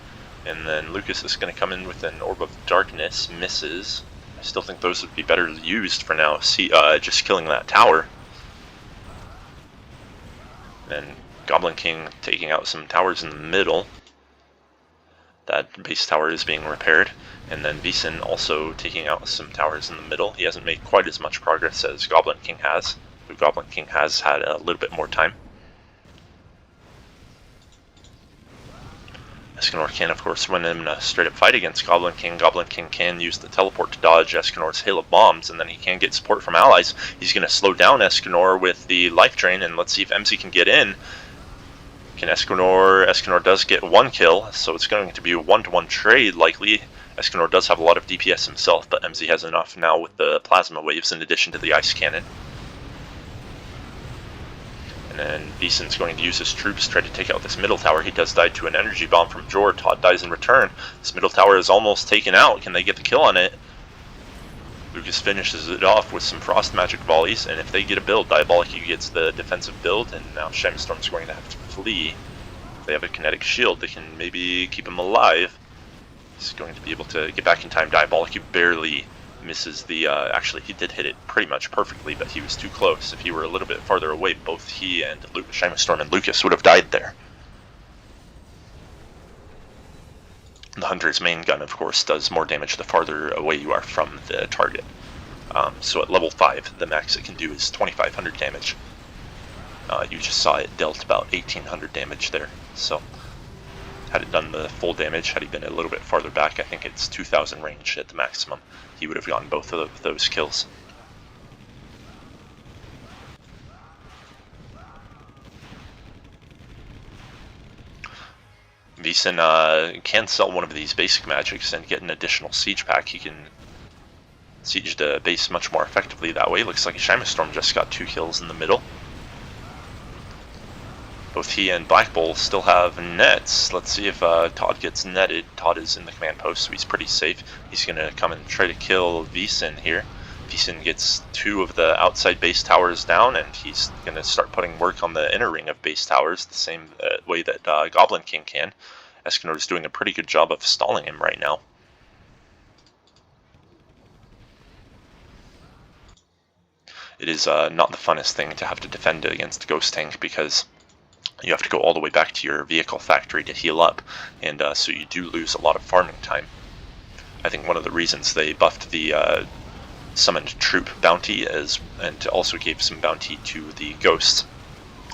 And then Lukas is going to come in with an Orb of Darkness, misses. I still think those would be better used for now, just killing that tower. And GoblinKing taking out some towers in the middle. That base tower is being repaired. And then VSIN also taking out some towers in the middle. He hasn't made quite as much progress as GoblinKing has, but GoblinKing has had a little bit more time. Escanor can, of course, win in a straight-up fight against GoblinKing. GoblinKing can use the teleport to dodge Escanor's hail of bombs, and then he can get support from allies. He's going to slow down Escanor with the life drain, and let's see if EMZE can get in. Can Escanor? Escanor does get 1 kill, so it's going to be a 1-to-1 trade, likely. Escanor does have a lot of DPS himself, but EMZE has enough now with the plasma waves in addition to the ice cannon. And then VSIN's going to use his troops to try to take out this middle tower. He does die to an energy bomb from Jor. Todd dies in return. This middle tower is almost taken out. Can they get the kill on it? Lukas finishes it off with some frost magic volleys, and if they get a build, Diabolicue gets the defensive build, and now SHYMASTORM's going to have to flee. If they have a kinetic shield, they can maybe keep him alive. He's going to be able to get back in time. Diabolicue barely misses the, actually he did hit it pretty much perfectly, but he was too close. If he were a little bit farther away, both he and SHYMASTORM and Lukas would have died there. The Hunter's main gun, of course, does more damage the farther away you are from the target. So at level 5, the max it can do is 2500 damage. You just saw it dealt about 1800 damage there. So had it done the full damage, had he been a little bit farther back, I think it's 2000 range at the maximum. He would have gotten both of those kills. VSIN can sell one of these basic magics and get an additional siege pack. He can siege the base much more effectively that way. Looks like SHYMASTORM just got 2 kills in the middle. Both he and BlackBull still have nets. Let's see if Todd gets netted. Todd is in the command post, so he's pretty safe. He's going to come and try to kill VSIN here. VSIN gets 2 of the outside base towers down, and he's going to start putting work on the inner ring of base towers the same way that GoblinKing can. Escanor is doing a pretty good job of stalling him right now. It is not the funnest thing to have to defend against a ghost tank, because you have to go all the way back to your vehicle factory to heal up, and so you do lose a lot of farming time. I think one of the reasons they buffed the summoned troop bounty and also gave some bounty to the ghosts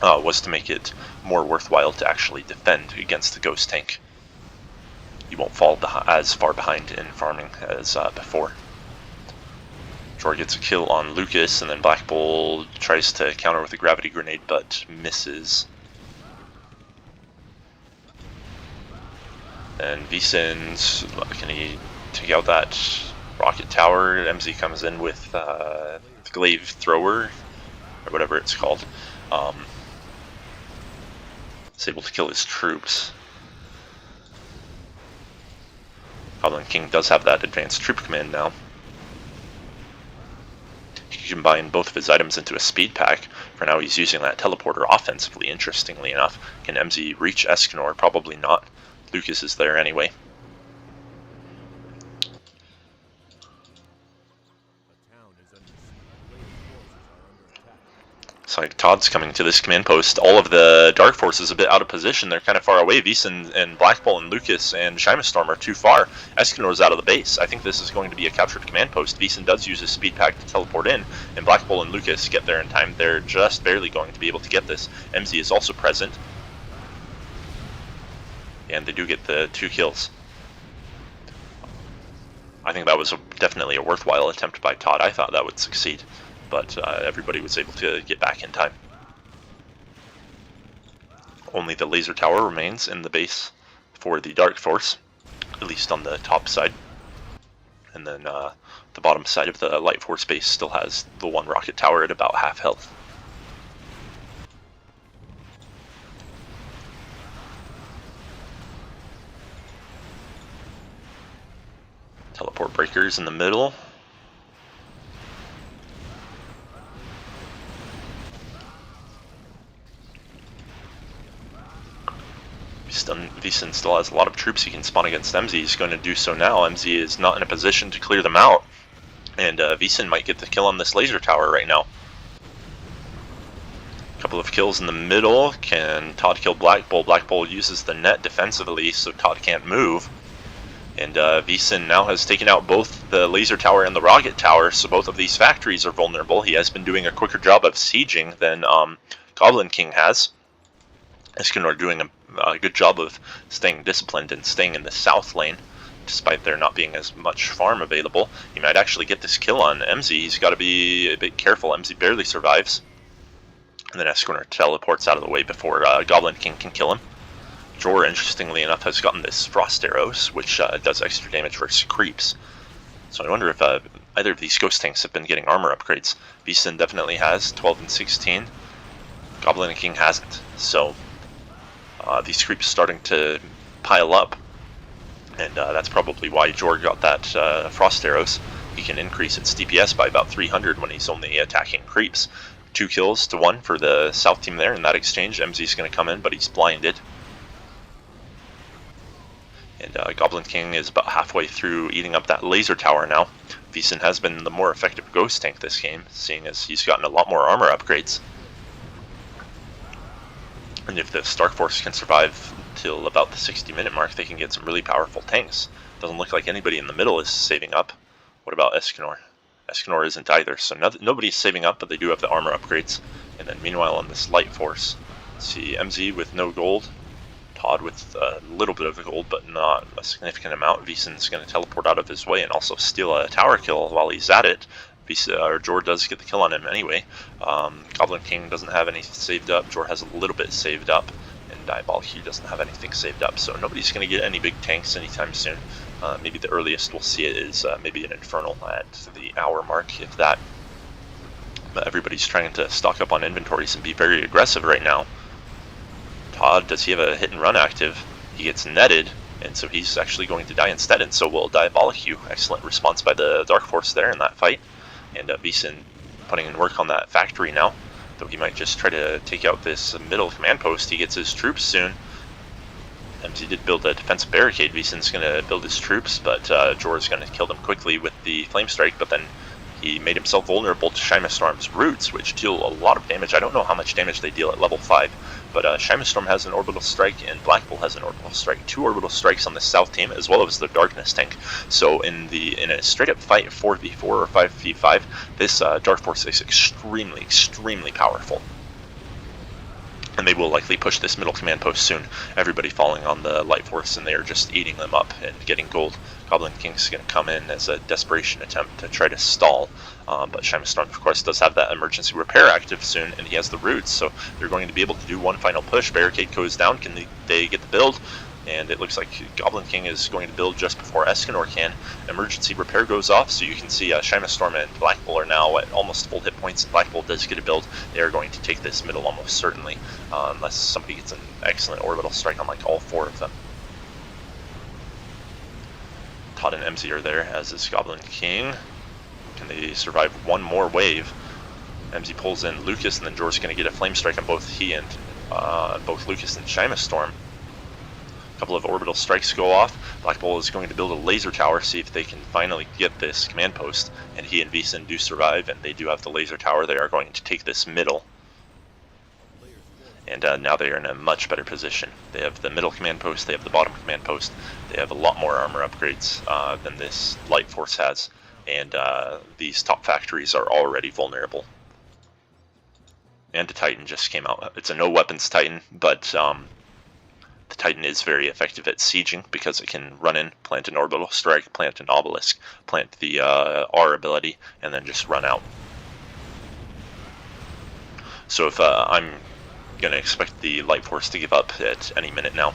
was to make it more worthwhile to actually defend against the ghost tank. You won't fall as far behind in farming as before. Jor gets a kill on Lukas, and then BlackBull tries to counter with a gravity grenade but misses. And VSIN, can he take out that rocket tower? EMZE comes in with the glaive thrower, or whatever it's called. Is able to kill his troops. GoblinKing does have that advanced troop command now. He can combine both of his items into a speed pack. For now he's using that teleporter offensively, interestingly enough. Can EMZE reach Escanor? Probably not. Lukas is there anyway. So like Todd's coming to this command post. All of the Dark Forces a bit out of position. They're kind of far away. VSIN and BlackBull and Lukas and SHYMASTORM are too far. Escanor's out of the base. I think this is going to be a captured command post. VSIN does use his speed pack to teleport in, and BlackBull and Lukas get there in time. They're just barely going to be able to get this. EMZE is also present, and they do get the 2 kills. I think that was definitely a worthwhile attempt by Todd. I thought that would succeed, but everybody was able to get back in time. Only the laser tower remains in the base for the Dark Force, at least on the top side. And then the bottom side of the Light Force base still has the 1 rocket tower at about half health. Teleport breakers in the middle. VSIN still has a lot of troops he can spawn against EMZE. He's going to do so now. EMZE is not in a position to clear them out, and VSIN might get the kill on this laser tower right now. A couple of kills in the middle. Can Todd kill BlackBull? BlackBull uses the net defensively, so Todd can't move. And VSIN now has taken out both the laser tower and the rocket tower, so both of these factories are vulnerable. He has been doing a quicker job of sieging than GoblinKing has. Escanor doing a good job of staying disciplined and staying in the south lane, despite there not being as much farm available. He might actually get this kill on EMZE. He's got to be a bit careful. EMZE barely survives. And then Escanor teleports out of the way before GoblinKing can kill him. Jor, interestingly enough, has gotten this frost arrows, which does extra damage versus creeps. So I wonder if either of these ghost tanks have been getting armor upgrades. VSIN definitely has, 12 and 16. GoblinKing hasn't. So these creeps starting to pile up, and that's probably why Jor got that frost arrows. He can increase its DPS by about 300 when he's only attacking creeps. 2 kills to 1 for the south team there in that exchange. EMZE's going to come in, but he's blinded. And GoblinKing is about halfway through eating up that laser tower now. VSIN has been the more effective ghost tank this game, seeing as he's gotten a lot more armor upgrades. And if the Dark Force can survive till about the 60-minute mark, they can get some really powerful tanks. Doesn't look like anybody in the middle is saving up. What about Escanor? Escanor isn't either, so nobody's saving up, but they do have the armor upgrades. And then meanwhile on this Light Force, see EMZE with no gold, Todd with a little bit of gold, but not a significant amount. VSIN's going to teleport out of his way and also steal a tower kill while he's at it. Jor does get the kill on him anyway. GoblinKing doesn't have any saved up. Jor has a little bit saved up, and Diabolicue doesn't have anything saved up. So nobody's going to get any big tanks anytime soon. Maybe the earliest we'll see it is maybe an Infernal at the hour mark, if that. But everybody's trying to stock up on inventories and be very aggressive right now. Todd, does he have a hit and run active? He gets netted, and so he's actually going to die instead, and so will Diabolicue. Excellent response by the Dark Force there in that fight. and VSIN putting in work on that factory now. Though he might just try to take out this middle command post. He gets his troops soon. EMZE did build a defensive barricade. VSIN's going to build his troops, but Jor's going to kill them quickly with the flame strike, but then he made himself vulnerable to SHYMASTORM's roots, which deal a lot of damage. I don't know how much damage they deal at level 5, but SHYMASTORM has an orbital strike and BlackBull has an orbital strike. 2 orbital strikes on the south team, as well as the darkness tank. So in a straight up fight, 4v4 or 5v5, this Dark Force is extremely powerful. And they will likely push this middle command post soon. Everybody falling on the Light Force, and they are just eating them up and getting gold. GoblinKing's going to come in as a desperation attempt to try to stall. But SHYMASTORM, of course, does have that emergency repair active soon, and he has the roots, so they're going to be able to do one final push. Barricade goes down. Can they get the build? And it looks like GoblinKing is going to build just before Escanor can. Emergency repair goes off, so you can see SHYMASTORM and BlackBull are now at almost full hit points. BlackBull does get a build. They are going to take this middle almost certainly, unless somebody gets an excellent orbital strike on like all 4 of them. Todd and EMZE are there, as is GoblinKing. Can they survive one more wave? EMZE pulls in Lukas, and then Jor's going to get a flame strike on both he and both Lukas and SHYMASTORM. Couple of orbital strikes go off. BlackBull is going to build a laser tower, see if they can finally get this command post, and he and VSIN do survive, and they do have the laser tower. They are going to take this middle, and now they are in a much better position. They have the middle command post, they have the bottom command post, they have a lot more armor upgrades than this Light Force has, and these top factories are already vulnerable. And the Titan just came out. It's a no weapons Titan, but the Titan is very effective at sieging because it can run in, plant an orbital strike, plant an obelisk, plant the R ability, and then just run out. So if I'm going to expect the Light Force to give up at any minute now.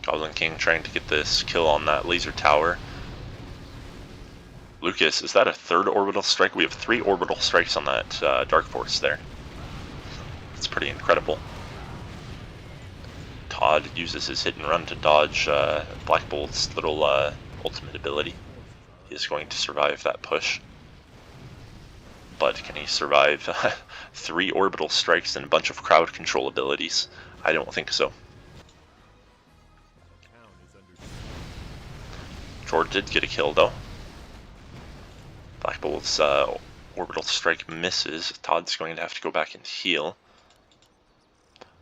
GoblinKing trying to get this kill on that laser tower. Lukas, is that a 3rd orbital strike? We have 3 orbital strikes on that Dark Force there. It's pretty incredible. Todd uses his hit and run to dodge BlackBull's little ultimate ability. He is going to survive that push. But can he survive 3 orbital strikes and a bunch of crowd control abilities? I don't think so. Jor did get a kill though. BlackBull's orbital strike misses. Todd's going to have to go back and heal.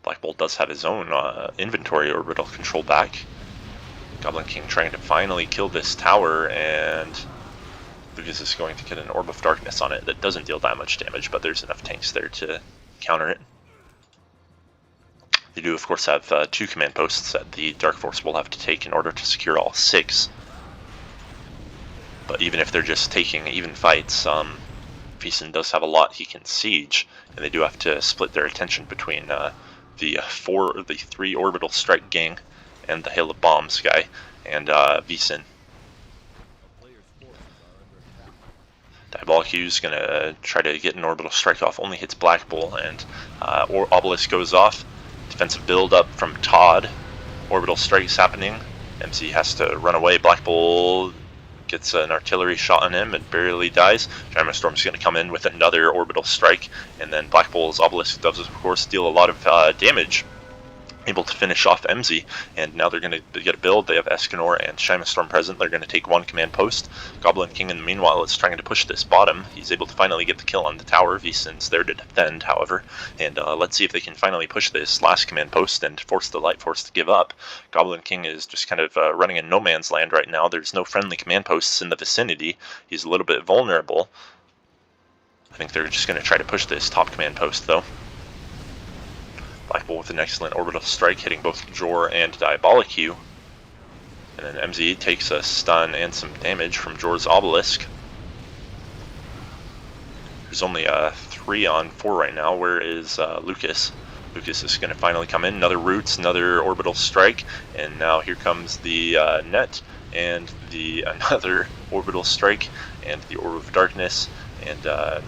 BlackBull does have his own inventory orbital control back. GoblinKing trying to finally kill this tower, and Lukas is going to get an Orb of Darkness on it that doesn't deal that much damage, but there's enough tanks there to counter it. They do, of course, have 2 command posts that the Dark Force will have to take in order to secure all 6. But even if they're just taking even fights, VSIN does have a lot he can siege, and they do have to split their attention between the 3 orbital strike gang and the hail of bombs guy and VSIN. Diabolicue is going to try to get an orbital strike off, only hits BlackBull, and obelisk goes off. Defensive build up from Todd. Orbital strikes happening. EMZE has to run away. BlackBull gets an artillery shot on him and barely dies. SHYMASTORM's going to come in with another orbital strike, and then BlackBull's obelisk does, of course, deal a lot of damage, able to finish off EMZE, and now they're going to get a build. They have Escanor and SHYMASTORM present. They're going to take 1 command post. GoblinKing, in the meanwhile, is trying to push this bottom. He's able to finally get the kill on the tower. VSIN's there to defend, however, and let's see if they can finally push this last command post and force the Light Force to give up. GoblinKing is just kind of running in no man's land right now. There's no friendly command posts in the vicinity. He's a little bit vulnerable. I think they're just going to try to push this top command post, though. BlackBull with an excellent orbital strike, hitting both Jor and Diabolicue. And then EMZE takes a stun and some damage from Jor's obelisk. There's only 3 on 4 right now. Where is Lukas? Lukas is going to finally come in. Another roots, another orbital strike, and now here comes the net and the another orbital strike and the Orb of Darkness, and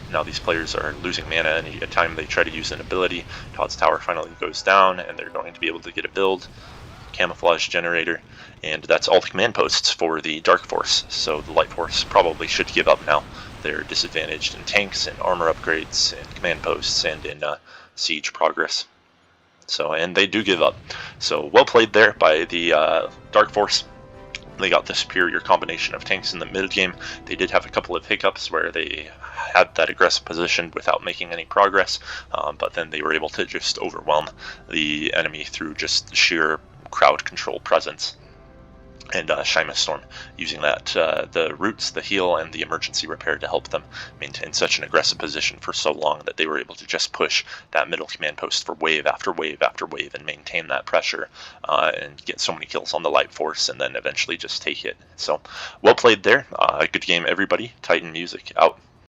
Now these players are losing mana any time they try to use an ability. Todd's Tower finally goes down, and they're going to be able to get a build. Camouflage Generator, and that's all the command posts for the Dark Force. So the Light Force probably should give up now. They're disadvantaged in tanks and armor upgrades and command posts and in siege progress. So, and they do give up. So well played there by the Dark Force. They got the superior combination of tanks in the mid game. They did have a couple of hiccups where they had that aggressive position without making any progress, but then they were able to just overwhelm the enemy through just sheer crowd control presence. And SHYMASTORM using that, the roots, the heal, and the emergency repair to help them maintain such an aggressive position for so long that they were able to just push that middle command post for wave after wave after wave and maintain that pressure and get so many kills on the Light Force and then eventually just take it. So well played there. Good game, everybody. Titan Music out.